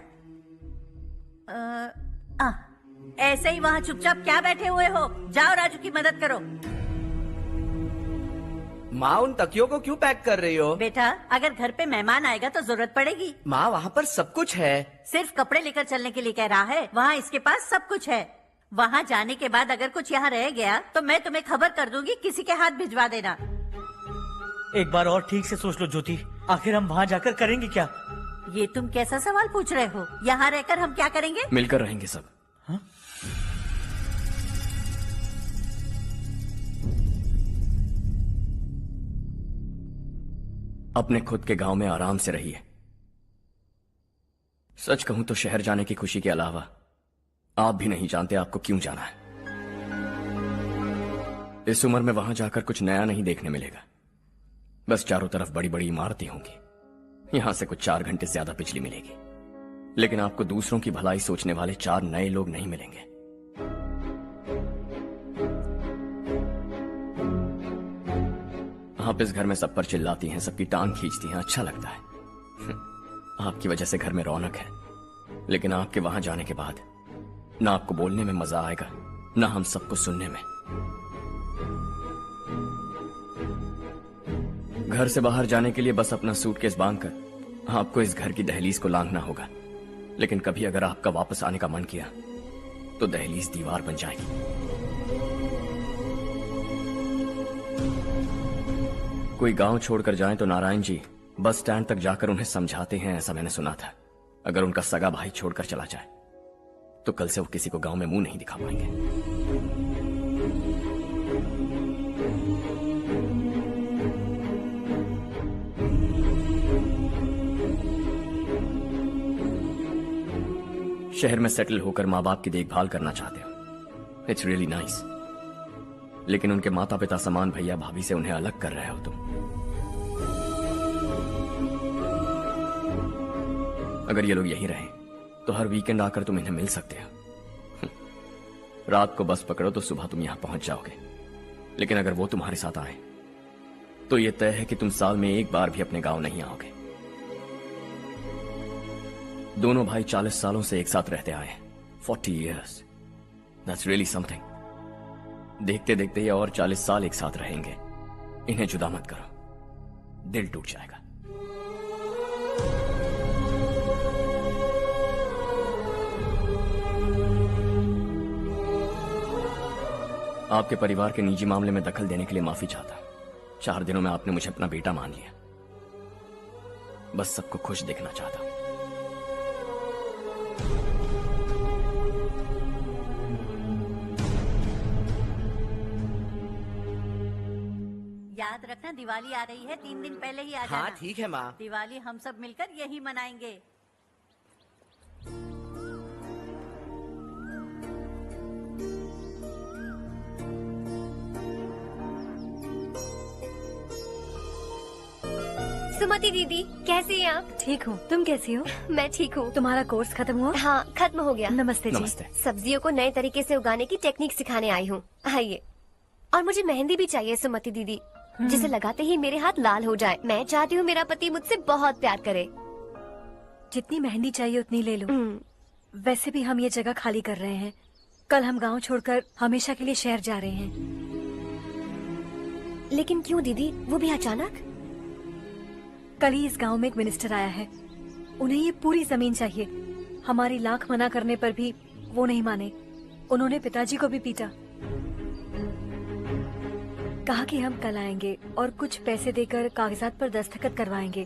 ऐसे ही वहाँ चुपचाप क्या बैठे हुए हो? जाओ राजू की मदद करो। माँ, उन तकियों को क्यों पैक कर रही हो? बेटा, अगर घर पे मेहमान आएगा तो जरूरत पड़ेगी। माँ, वहाँ पर सब कुछ है। सिर्फ कपड़े लेकर चलने के लिए कह रहा है? वहाँ इसके पास सब कुछ है। वहाँ जाने के बाद अगर कुछ यहाँ रह गया तो मैं तुम्हें खबर कर दूंगी, किसी के हाथ भिजवा देना। एक बार और ठीक से सोच लो ज्योति, आखिर हम वहाँ जाकर करेंगे क्या? ये तुम कैसा सवाल पूछ रहे हो? यहाँ रहकर हम क्या करेंगे? मिलकर रहेंगे सब। हाँ? अपने खुद के गांव में आराम से रहिए। सच कहूं तो शहर जाने की खुशी के अलावा आप भी नहीं जानते आपको क्यों जाना है। इस उम्र में वहां जाकर कुछ नया नहीं देखने मिलेगा। बस चारों तरफ बड़ी बड़ी इमारतें होंगी। यहां से कुछ 4 घंटे ज्यादा बिजली मिलेगी, लेकिन आपको दूसरों की भलाई सोचने वाले 4 नए लोग नहीं मिलेंगे। आप इस घर में सब पर चिल्लाती हैं, सबकी टांग खींचती हैं, अच्छा लगता है। आपकी वजह से घर में रौनक है, लेकिन आपके वहां जाने के बाद ना आपको बोलने में मजा आएगा, ना हम सबको सुनने में। घर से बाहर जाने के लिए बस अपना सूटकेस बांधकर आपको इस घर की दहलीज को लांघना होगा, लेकिन कभी अगर आपका वापस आने का मन किया तो दहलीज दीवार बन जाएगी। कोई गांव छोड़कर जाएं तो नारायण जी बस स्टैंड तक जाकर उन्हें समझाते हैं, ऐसा मैंने सुना था। अगर उनका सगा भाई छोड़कर चला जाए तो कल से वो किसी को गांव में मुंह नहीं दिखा पाएंगे। शहर में सेटल होकर माँ बाप की देखभाल करना चाहते हो, इट्स रियली नाइस, लेकिन उनके माता पिता समान भैया भाभी से उन्हें अलग कर रहे हो तुम। अगर ये लोग यहीं रहें तो हर वीकेंड आकर तुम इन्हें मिल सकते हो। रात को बस पकड़ो तो सुबह तुम यहां पहुंच जाओगे, लेकिन अगर वो तुम्हारे साथ आए तो ये तय है कि तुम साल में एक बार भी अपने गांव नहीं आओगे। दोनों भाई 40 सालों से एक साथ रहते आए, 40 years, that's really something। देखते देखते ये और 40 साल एक साथ रहेंगे। इन्हें जुदा मत करो, दिल टूट जाएगा। आपके परिवार के निजी मामले में दखल देने के लिए माफी चाहता। 4 दिनों में आपने मुझे अपना बेटा मान लिया, बस सबको खुश देखना चाहता। याद रखना दिवाली आ रही है, 3 दिन पहले ही आ जाना। हाँ ठीक है माँ। दिवाली हम सब मिलकर यही मनाएंगे। सुमति दीदी, कैसी हैं आप? ठीक हूँ, तुम कैसी हो? मैं ठीक हूँ। तुम्हारा कोर्स खत्म हुआ? हाँ, खत्म हो गया। नमस्ते जी। नमस्ते। सब्जियों को नए तरीके से उगाने की टेक्निक सिखाने आई हूँ, आइए। और मुझे मेहंदी भी चाहिए सुमति दीदी, जिसे लगाते ही मेरे हाथ लाल हो जाए। मैं चाहती हूँ मेरा पति मुझसे बहुत प्यार करे। जितनी मेहंदी चाहिए उतनी ले लो। वैसे भी हम ये जगह खाली कर रहे हैं, कल हम गांव छोड़कर हमेशा के लिए शहर जा रहे हैं। लेकिन क्यों दीदी, वो भी अचानक? कल ही इस गांव में एक मिनिस्टर आया है, उन्हें ये पूरी जमीन चाहिए। हमारी लाख मना करने पर भी वो नहीं माने। उन्होंने पिताजी को भी पीटा। कहा कि हम कल आएंगे और कुछ पैसे देकर कागजात पर दस्तखत करवाएंगे,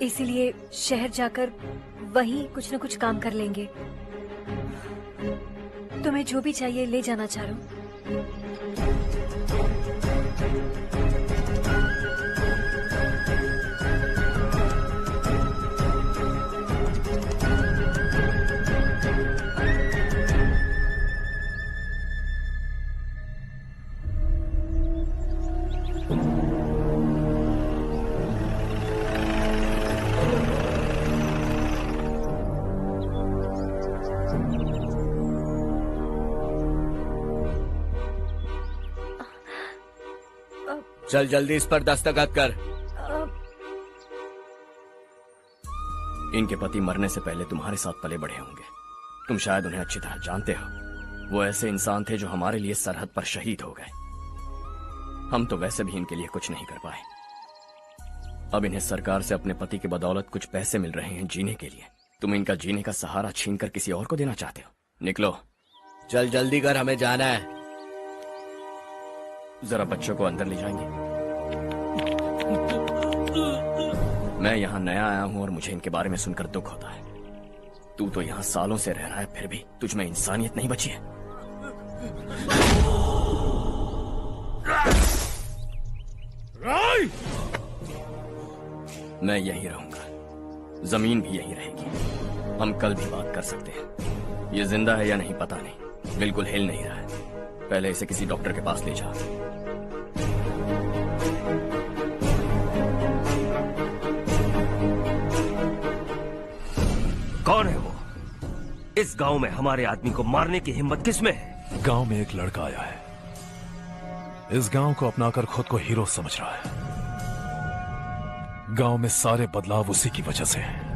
इसीलिए शहर जाकर वहीं कुछ न कुछ काम कर लेंगे। तुम्हें जो भी चाहिए ले जाना चारो। चल जल्दी इस पर दस्तखत कर। इनके पति मरने से पहले तुम्हारे साथ पले बढ़े होंगे, तुम शायद उन्हें अच्छी तरह जानते हो। वो ऐसे इंसान थे जो हमारे लिए सरहद पर शहीद हो गए। हम तो वैसे भी इनके लिए कुछ नहीं कर पाए। अब इन्हें सरकार से अपने पति की बदौलत कुछ पैसे मिल रहे हैं जीने के लिए। तुम इनका जीने का सहारा छीनकर किसी और को देना चाहते हो? निकलो। चल जल्दी कर, हमें जाना है। जरा बच्चों को अंदर ले जाएंगे? मैं यहाँ नया आया हूँ और मुझे इनके बारे में सुनकर दुख होता है। तू तो यहाँ सालों से रह रहा है, फिर भी तुझ में इंसानियत नहीं बची है। मैं यहीं रहूंगा, जमीन भी यहीं रहेगी। हम कल भी बात कर सकते हैं। ये जिंदा है या नहीं पता नहीं, बिल्कुल हिल नहीं रहा है। पहले इसे किसी डॉक्टर के पास ले जा। कौन है वो? इस गांव में हमारे आदमी को मारने की हिम्मत किसमें है? गांव में एक लड़का आया है, इस गांव को अपनाकर खुद को हीरो समझ रहा है। गांव में सारे बदलाव उसी की वजह से हैं।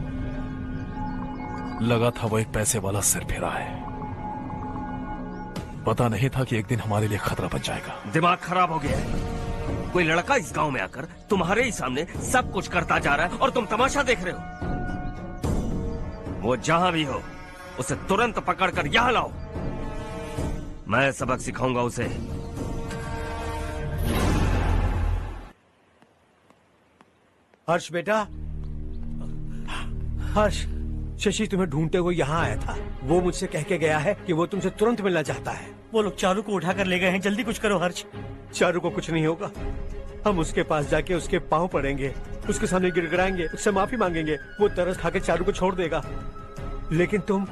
लगा था वो एक पैसे वाला सिर फिरा है। पता नहीं था कि एक दिन हमारे लिए खतरा बन जाएगा। दिमाग खराब हो गया है। कोई लड़का इस गांव में आकर तुम्हारे ही सामने सब कुछ करता जा रहा है और तुम तमाशा देख रहे हो। वो जहां भी हो उसे तुरंत पकड़कर यहां लाओ। मैं सबक सिखाऊंगा उसे। हर्ष बेटा, हर्ष, शशि तुम्हें ढूंढते हुए यहाँ आया था। वो मुझसे कह के गया है कि वो तुमसे तुरंत मिलना चाहता है। वो लोग चारू को उठाकर ले गए हैं, जल्दी कुछ करो हर्ष। चारू को कुछ नहीं होगा। हम उसके पास जाके उसके पांव पड़ेंगे, उसके सामने गिड़गिड़ाएंगे, उससे माफी मांगेंगे। वो तरस खा के चारू को छोड़ देगा। लेकिन तुम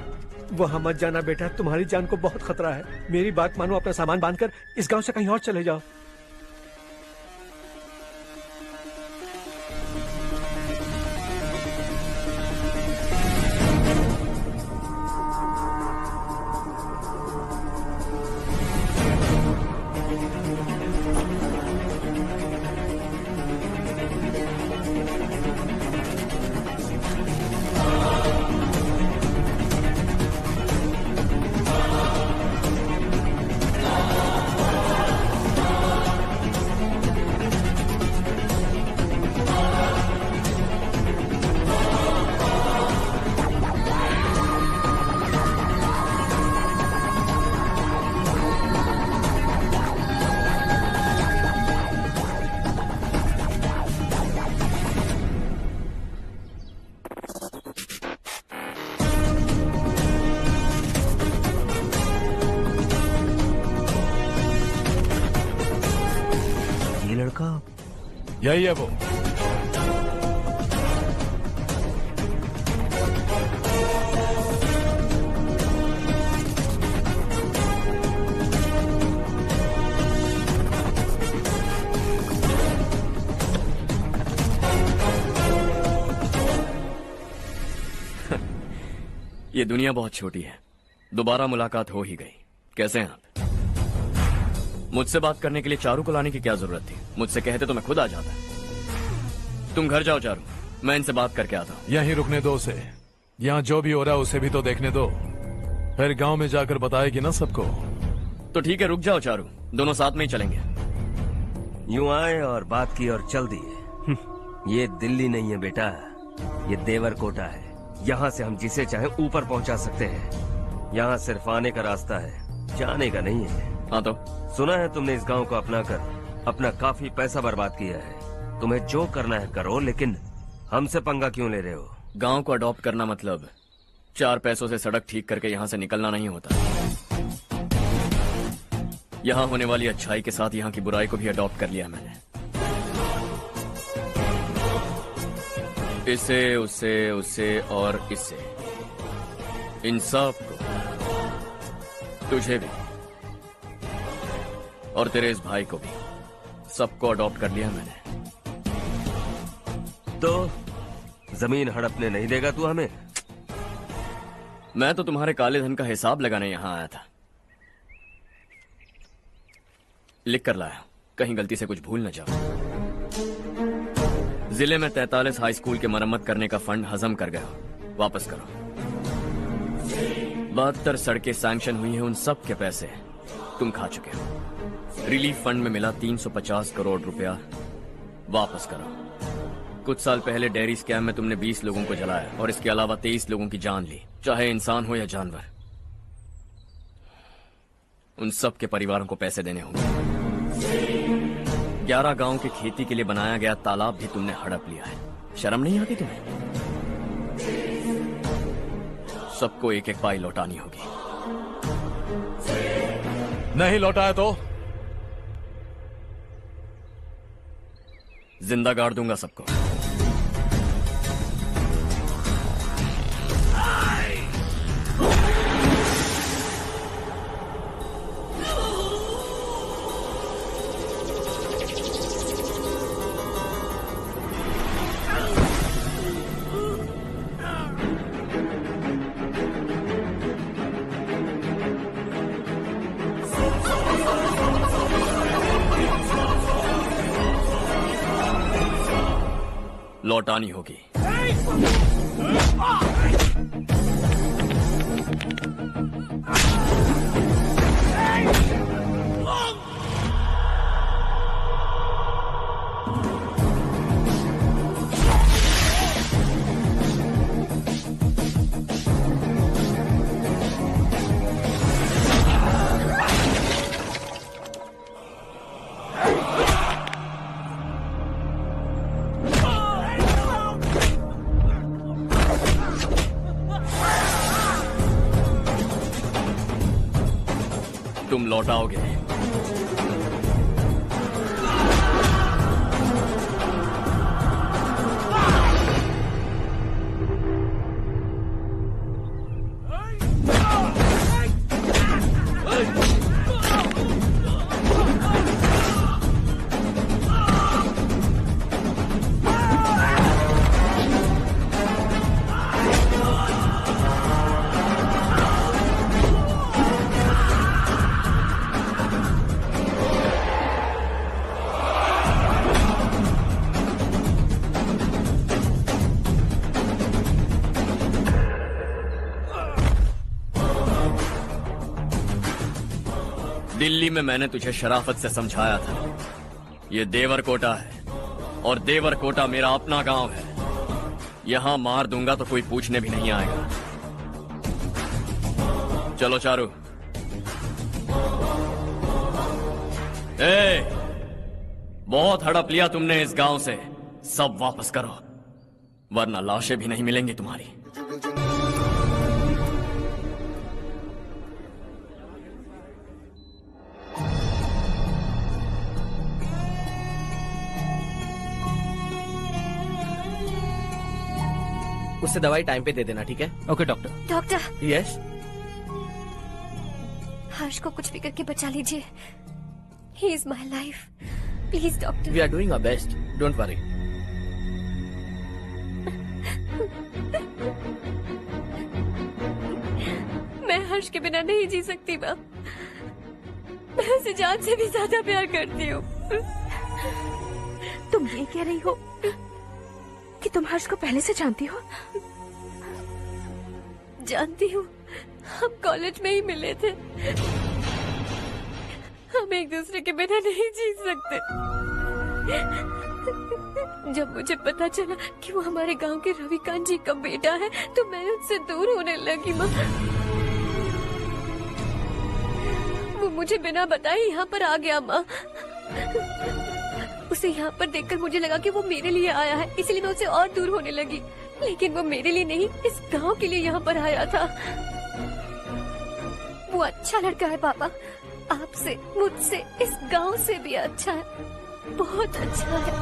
वहां मत जाना बेटा, तुम्हारी जान को बहुत खतरा है। मेरी बात मानो, अपना सामान बांधकर इस गांव से कहीं और चले जाओ। यही है वो। ये दुनिया बहुत छोटी है। दोबारा मुलाकात हो ही गई। कैसे हैं आप? मुझसे बात करने के लिए चारू को लाने की क्या जरूरत थी? मुझसे कहते तो मैं खुद आ जाता। तुम घर जाओ चारू, मैं इनसे बात करके आता हूँ। यहीं रुकने दो उसे। यहाँ जो भी हो रहा है उसे भी तो देखने दो। फिर गांव में जाकर बताएगी ना सबको। तो ठीक है, रुक जाओ चारू, दोनों साथ में ही चलेंगे। यूं आए और बात की और चल दिए। ये दिल्ली नहीं है बेटा, ये देवरकोटा है। यहाँ से हम जिसे चाहे ऊपर पहुँचा सकते हैं। यहाँ सिर्फ आने का रास्ता है, जाने का नहीं है। हाँ तो सुना है तुमने इस गांव को अपना कर अपना काफी पैसा बर्बाद किया है। तुम्हें जो करना है करो, लेकिन हमसे पंगा क्यों ले रहे हो? गांव को अडॉप्ट करना मतलब 4 पैसों से सड़क ठीक करके यहाँ से निकलना नहीं होता। यहाँ होने वाली अच्छाई के साथ यहाँ की बुराई को भी अडॉप्ट कर लिया मैंने। इसे, उसे, उसे और इससे, इन सब को, तुझे भी और तेरे इस भाई को भी, सबको अडॉप्ट कर लिया मैंने। तो जमीन हड़पने नहीं देगा तू हमें? मैं तो तुम्हारे काले धन का हिसाब लगाने यहाँ आया था। लिख कर लाया, कहीं गलती से कुछ भूल न जाओ। जिले में 43 हाई स्कूल के मरम्मत करने का फंड हजम कर गया, वापस करो। 72 सड़कें सैंक्शन हुई हैं, उन सब के पैसे तुम खा चुके हो। रिलीफ फंड में मिला 350 करोड़ रुपया, वापस करो। कुछ साल पहले डेयरी स्कैम में तुमने 20 लोगों को जलाया और इसके अलावा 23 लोगों की जान ली, चाहे इंसान हो या जानवर। उन सब के परिवारों को पैसे देने होंगे। 11 गांव के खेती के लिए बनाया गया तालाब भी तुमने हड़प लिया है। शर्म नहीं आती तुम्हें? सबको एक एक पाई लौटानी होगी। नहीं लौटाया तो जिंदा गाड़ दूंगा सबको। लौटानी होगी। तुम लौटाओगे। दिल्ली में मैंने तुझे शराफत से समझाया था, ये देवरकोटा है और देवरकोटा मेरा अपना गांव है। यहां मार दूंगा तो कोई पूछने भी नहीं आएगा। चलो चारू। बहुत हड़प लिया तुमने इस गांव से, सब वापस करो वरना लाशें भी नहीं मिलेंगी तुम्हारी। उससे दवाई टाइम पे दे देना, ठीक है? Okay doctor. Doctor. Yes. Harsh को कुछ भी करके बचा लीजिए। He is my life, please doctor. We are doing our best, don't worry. मैं हर्ष के बिना नहीं जी सकती माँ। मैं उसे जान से भी ज्यादा प्यार करती हूँ। तुम ये कह रही हो कि तुम हर्ष को पहले से जानती हो? जानती हूँ, हम कॉलेज में ही मिले थे। हम एक दूसरे के बिना नहीं जी सकते। जब मुझे पता चला कि वो हमारे गांव के रविकांत जी का बेटा है तो मैं उनसे दूर होने लगी माँ। वो मुझे बिना बताए यहाँ पर आ गया माँ। उसे यहाँ पर देखकर मुझे लगा कि वो मेरे लिए आया है, इसलिए मैं उसे और दूर होने लगी। लेकिन वो मेरे लिए नहीं, इस गांव के लिए यहाँ पर आया था। वो अच्छा लड़का है पापा, आपसे, मुझसे, इस गांव से भी अच्छा है, बहुत अच्छा है।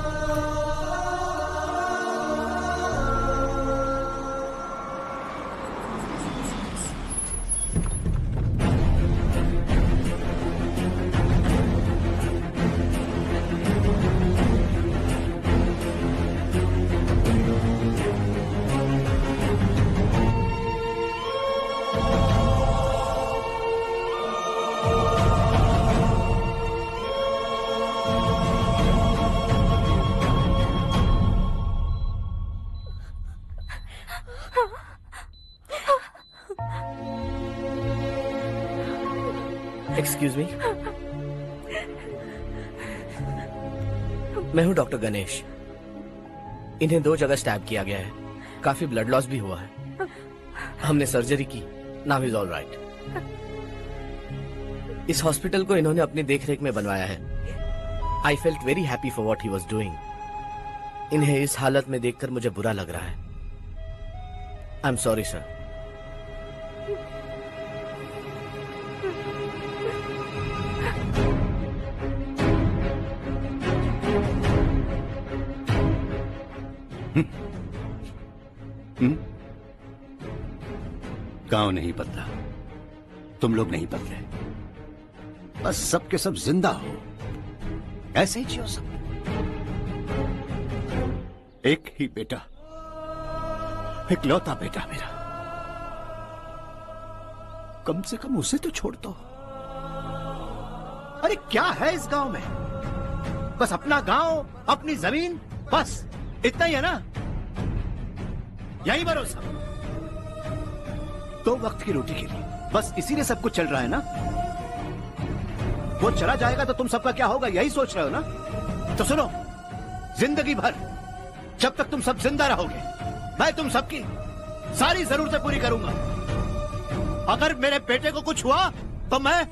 एक्सक्यूज मी, मैं हूं डॉक्टर गणेश। इन्हें 2 जगह स्टैब किया गया है, काफी ब्लड लॉस भी हुआ है। हमने सर्जरी की, नाउ इज ऑल राइट। इस हॉस्पिटल को इन्होंने अपनी देखरेख में बनवाया है। I felt very happy for what he was doing. इन्हें इस हालत में देखकर मुझे बुरा लग रहा है। I am sorry sir. गांव नहीं बदला, तुम लोग नहीं बदले, बस सब के सब जिंदा हो, ऐसे ही जियो सब। एक ही बेटा, इकलौता बेटा मेरा, कम से कम उसे तो छोड़ दो। अरे क्या है इस गांव में? बस अपना गांव, अपनी जमीन, बस इतना ही है ना? यही भरोसा 2 वक्त की रोटी के लिए, बस इसीलिए सब कुछ चल रहा है ना? वो चला जाएगा तो तुम सबका क्या होगा, यही सोच रहे हो ना? तो सुनो, जिंदगी भर जब तक तुम सब जिंदा रहोगे, मैं तुम सबकी सारी जरूरतें पूरी करूंगा। अगर मेरे बेटे को कुछ हुआ तो मैं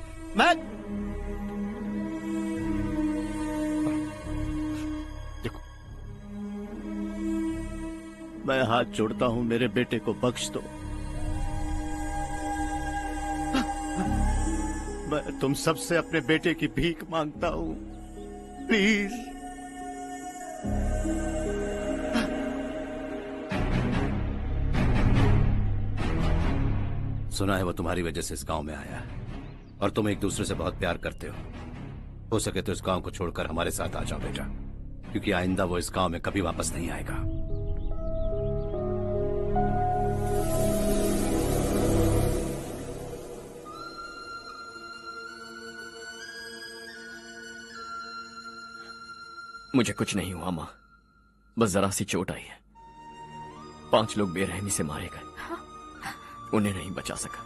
देखो, मैं हाथ जोड़ता हूं, मेरे बेटे को बख्श दो। मैं तुम सबसे अपने बेटे की भीख मांगता हूं, प्लीज। सुना है वो तुम्हारी वजह से इस गांव में आया है और तुम एक दूसरे से बहुत प्यार करते हो सके तो इस गांव को छोड़कर हमारे साथ आ जाओ बेटा, क्योंकि आइंदा वो इस गांव में कभी वापस नहीं आएगा। मुझे कुछ नहीं हुआ माँ, बस जरा सी चोट आई है। 5 लोग बेरहमी से मारे गए, उन्हें नहीं बचा सका।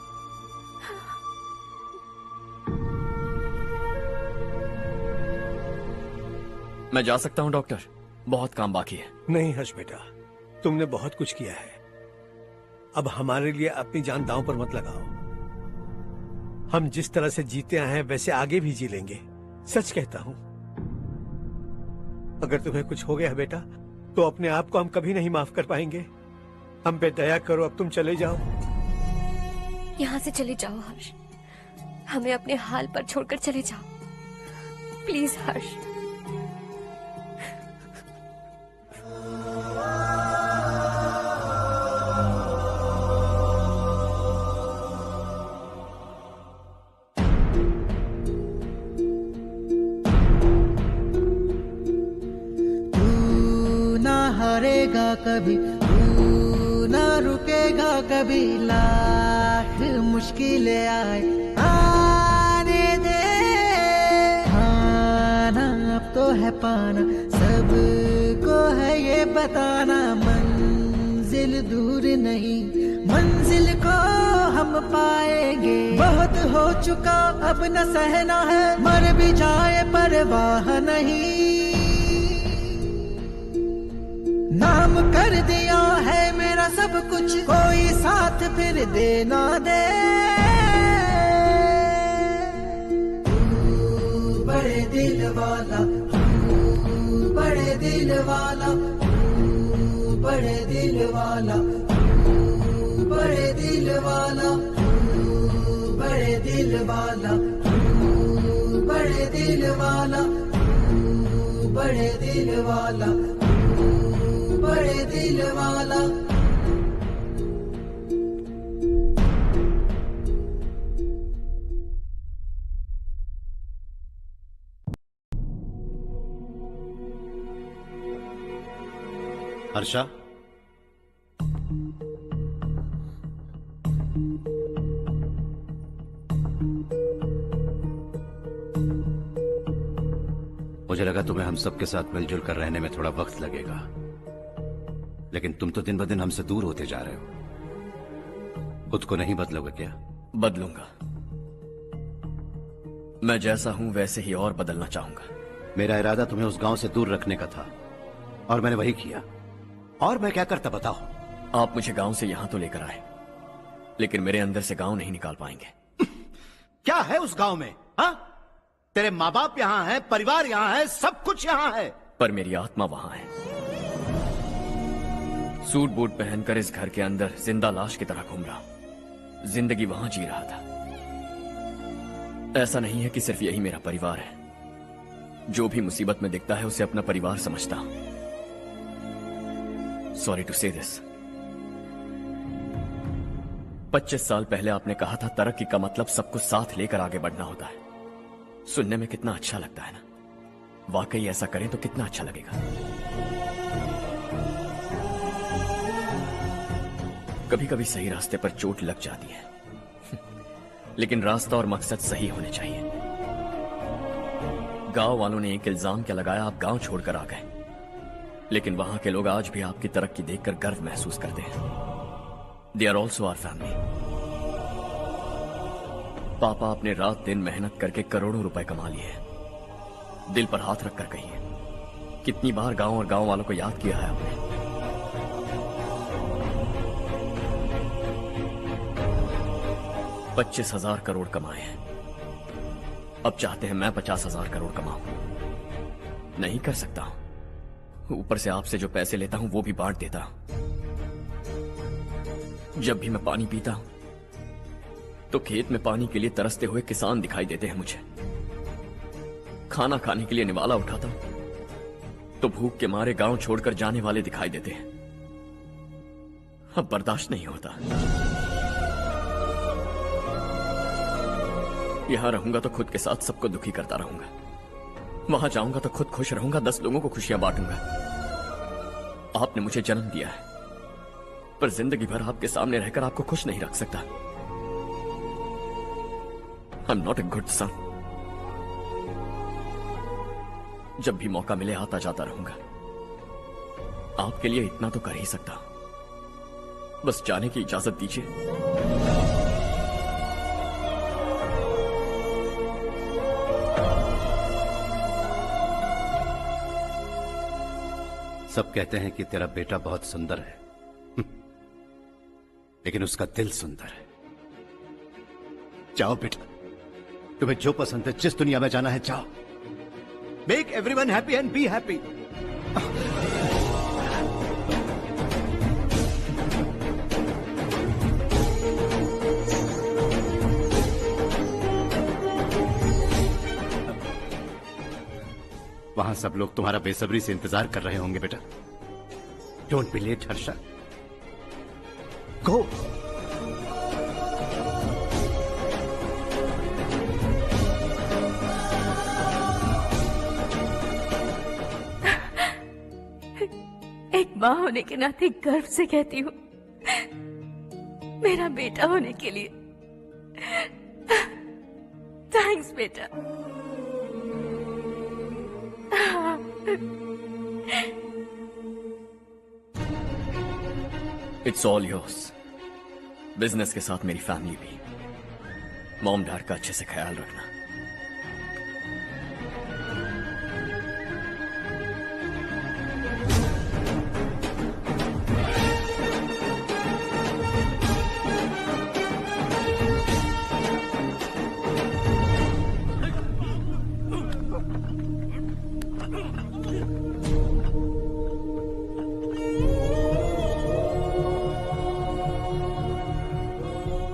मैं जा सकता हूं डॉक्टर, बहुत काम बाकी है। नहीं हर्ष बेटा, तुमने बहुत कुछ किया है, अब हमारे लिए अपनी जान दांव पर मत लगाओ। हम जिस तरह से जीते आए हैं वैसे आगे भी जी लेंगे, सच कहता हूं। अगर तुम्हें कुछ हो गया बेटा तो अपने आप को हम कभी नहीं माफ कर पाएंगे। हम पे दया करो, अब तुम चले जाओ। यहाँ से चले जाओ हर्ष, हमें अपने हाल पर छोड़कर चले जाओ, प्लीज हर्ष। हारेगा कभी, तू ना रुकेगा कभी, लाख मुश्किलें आए आने दे। खाना अब तो है पाना, सबको है ये बताना, मंजिल दूर नहीं, मंजिल को हम पाएंगे। बहुत हो चुका अब न सहना है, मर भी जाए परवाह नहीं। नाम कर दिया है मेरा सब कुछ, कोई साथ फिर देना दे। तू बड़े दिल वाला, तू बड़े दिल वाला, तू बड़े दिल वाला, तू बड़े दिल वाला, तू बड़े दिल वाला, तू बड़े दिल वाला, तू बड़े दिल वाला, बड़े दिल वाला। हर्षा, मुझे लगा तुम्हें हम सबके साथ मिलजुल कर रहने में थोड़ा वक्त लगेगा, लेकिन तुम तो दिन ब दिन हमसे दूर होते जा रहे हो। खुद को नहीं बदलोगे क्या? बदलूंगा, मैं जैसा हूं वैसे ही और बदलना चाहूंगा। मेरा इरादा तुम्हें उस गांव से दूर रखने का था और मैंने वही किया। और मैं क्या करता बताओ? आप मुझे गांव से यहां तो लेकर आए, लेकिन मेरे अंदर से गांव नहीं निकाल पाएंगे। क्या है उस गांव में? हाँ, तेरे माँ बाप यहां है, परिवार यहां है, सब कुछ यहां है, पर मेरी आत्मा वहां है। सूट बूट पहनकर इस घर के अंदर जिंदा लाश की तरह घूम रहा हूं, जिंदगी वहां जी रहा था। ऐसा नहीं है कि सिर्फ यही मेरा परिवार है, जो भी मुसीबत में दिखता है उसे अपना परिवार समझता हूं। सॉरी टू से दिस। 25 साल पहले आपने कहा था तरक्की का मतलब सबको साथ लेकर आगे बढ़ना होता है। सुनने में कितना अच्छा लगता है ना? वाकई ऐसा करें तो कितना अच्छा लगेगा। कभी कभी सही रास्ते पर चोट लग जाती है, लेकिन रास्ता और मकसद सही होने चाहिए। गांव वालों ने एक इल्जाम क्या लगाया, आप गांव छोड़कर आ गए। लेकिन वहां के लोग आज भी आपकी तरक्की देखकर गर्व महसूस करते हैं। They are also our family. पापा अपने रात दिन मेहनत करके करोड़ों रुपए कमा लिए। दिल पर हाथ रखकर कहिए, कितनी बार गांव और गांव वालों को याद किया है आपने? $25,000 करोड़ कमाए हैं। अब चाहते हैं मैं 50,000 करोड़ कमाऊं। नहीं कर सकता हूं। ऊपर से आपसे जो पैसे लेता हूं वो भी बांट देता हूं। जब भी मैं पानी पीता हूं तो खेत में पानी के लिए तरसते हुए किसान दिखाई देते हैं मुझे। खाना खाने के लिए निवाला उठाता हूं तो भूख के मारे गांव छोड़कर जाने वाले दिखाई देते हैं। अब बर्दाश्त नहीं होता। यहां रहूंगा तो खुद के साथ सबको दुखी करता रहूंगा। वहां जाऊंगा तो खुद खुश रहूंगा, 10 लोगों को खुशियां बांटूंगा। आपने मुझे जन्म दिया है, पर जिंदगी भर आपके सामने रहकर आपको खुश नहीं रख सकता। I am not a good son. जब भी मौका मिले आता जाता रहूंगा। आपके लिए इतना तो कर ही सकता हूं। बस जाने की इजाजत दीजिए। सब कहते हैं कि तेरा बेटा बहुत सुंदर है, लेकिन उसका दिल सुंदर है। जाओ बेटा, तुम्हें जो पसंद है, जिस दुनिया में जाना है जाओ। Make everyone happy and be happy. वहां सब लोग तुम्हारा बेसब्री से इंतजार कर रहे होंगे बेटा। डोंट बी लेट हर्षा, गो। एक माँ होने के नाते गर्व से कहती हूँ, मेरा बेटा होने के लिए थैंक्स बेटा। It's all yours. बिजनेस के साथ मेरी फैमिली भी। मॉम डैड का अच्छे से ख्याल रखना।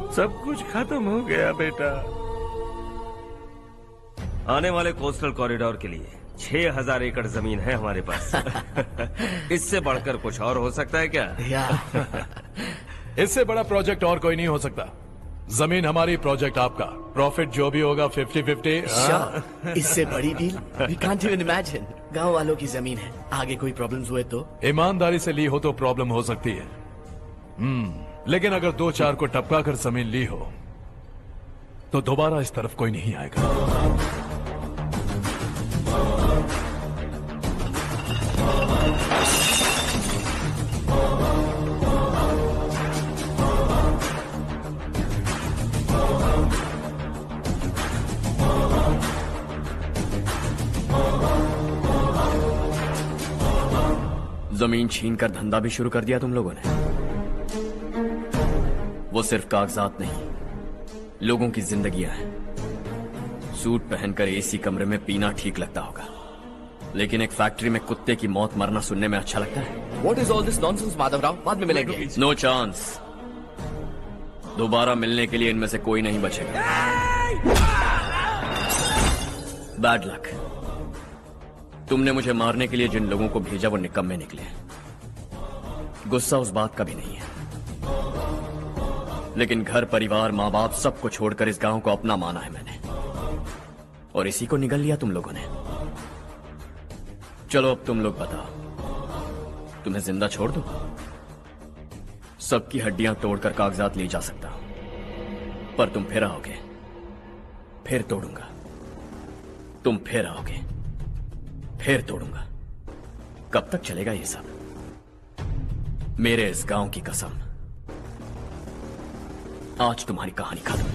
सब कुछ खत्म हो गया बेटा। आने वाले कोस्टल कॉरिडोर के लिए 6,000 एकड़ जमीन है हमारे पास। इससे बढ़कर कुछ और हो सकता है क्या? इससे बड़ा प्रोजेक्ट और कोई नहीं हो सकता। जमीन हमारी, प्रोजेक्ट आपका। प्रॉफिट जो भी होगा 50-50। इससे बड़ी deal we can't even imagine. गांव वालों की जमीन है, आगे कोई प्रॉब्लम्स हुए तो? ईमानदारी से ली हो तो प्रॉब्लम हो सकती है, लेकिन अगर 2-4 को टपका कर जमीन ली हो तो दोबारा इस तरफ कोई नहीं आएगा। जमीन छीनकर धंधा भी शुरू कर दिया तुम लोगों ने। वो सिर्फ कागजात नहीं, लोगों की जिंदगियां हैं। सूट पहनकर एसी कमरे में पीना ठीक लगता होगा, लेकिन एक फैक्ट्री में कुत्ते की मौत मरना सुनने में अच्छा लगता है। What is all this nonsense, Madhavrao? बाद में मिलेंगे। No chance. दोबारा मिलने के लिए इनमें से कोई नहीं बचेगा। Bad luck. तुमने मुझे मारने के लिए जिन लोगों को भेजा वो निकम्मे निकले। गुस्सा उस बात का भी नहीं है, लेकिन घर परिवार माँ बाप सबको छोड़कर इस गांव को अपना माना है मैंने, और इसी को निगल लिया तुम लोगों ने। चलो अब तुम लोग बताओ, तुम्हें जिंदा छोड़ दूं? सबकी हड्डियां तोड़कर कागजात ले जा सकता हूं, पर तुम फिर आओगे, फिर तोड़ूंगा। तुम फिर आओगे, फिर तोड़ूंगा। कब तक चलेगा ये सब? मेरे इस गांव की कसम, आज तुम्हारी कहानी खत्म।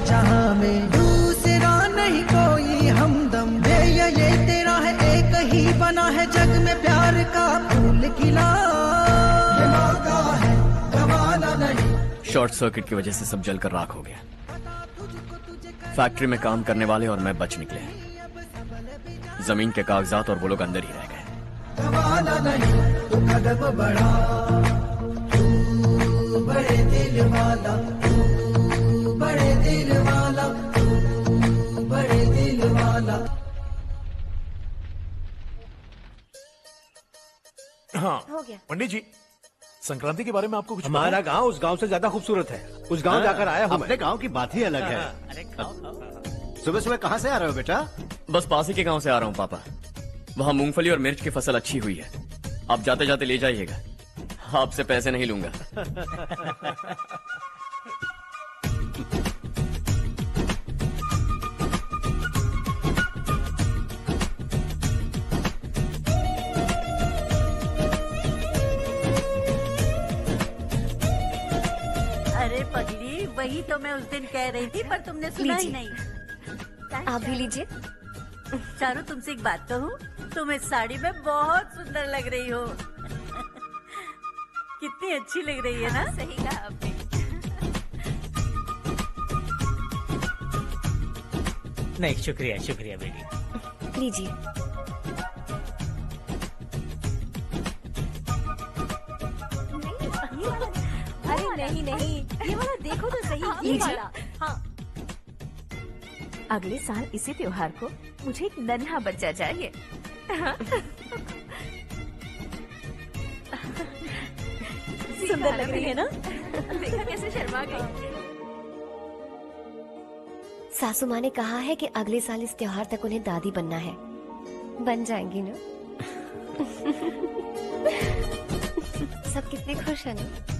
जहां में दूसरा नहीं कोई हमदम दे ये तेरा है एक ही बना है जग में प्यार का फूल खिला ये मौका है गवाना नहीं। शॉर्ट सर्किट की वजह से सब जलकर राख हो गया। फैक्ट्री में काम करने वाले और मैं बच निकले। जमीन के कागजात और वो लोग अंदर ही रह गए। गवाना नहीं तू कदम बढ़ा, तू बड़े दिल वाला, तू बड़े दिल वाला, तू बड़े दिल वाला। हाँ हो गया। पंडित जी, संक्रांति के बारे में आपको कुछ हमारा गांव उस गांव से ज्यादा खूबसूरत है। उस गांव जाकर आया हूँ। अपने गांव की बात ही अलग है। सुबह सुबह कहाँ से आ रहे हो बेटा? बस पास ही के गांव से आ रहा हूँ पापा। वहाँ मूंगफली और मिर्च की फसल अच्छी हुई है। आप जाते जाते ले जाइएगा। आपसे पैसे नहीं लूंगा। अरे पगली, वही तो मैं उस दिन कह रही थी पर तुमने सुना ही लीजिए। नहीं। आप भी लीजिए। चारू, तुमसे एक बात कहूँ, तुम इस साड़ी में बहुत सुंदर लग रही हो। कितनी अच्छी लग रही है ना? सही कहा आपने। नहीं, शुक्रिया शुक्रिया बेटी। लीजिए। अरे नहीं नहीं, ये वाला देखो तो सही, ये लीजिए। वाला। हाँ। अगले साल इसी त्योहार को मुझे एक नन्हा बच्चा चाहिए। सुंदर लग रही है ना? देखा कैसे शर्मा गई। सासू माँ ने कहा है कि अगले साल इस त्योहार तक उन्हें दादी बनना है। बन जाएंगी ना? सब कितने खुश हैं ना?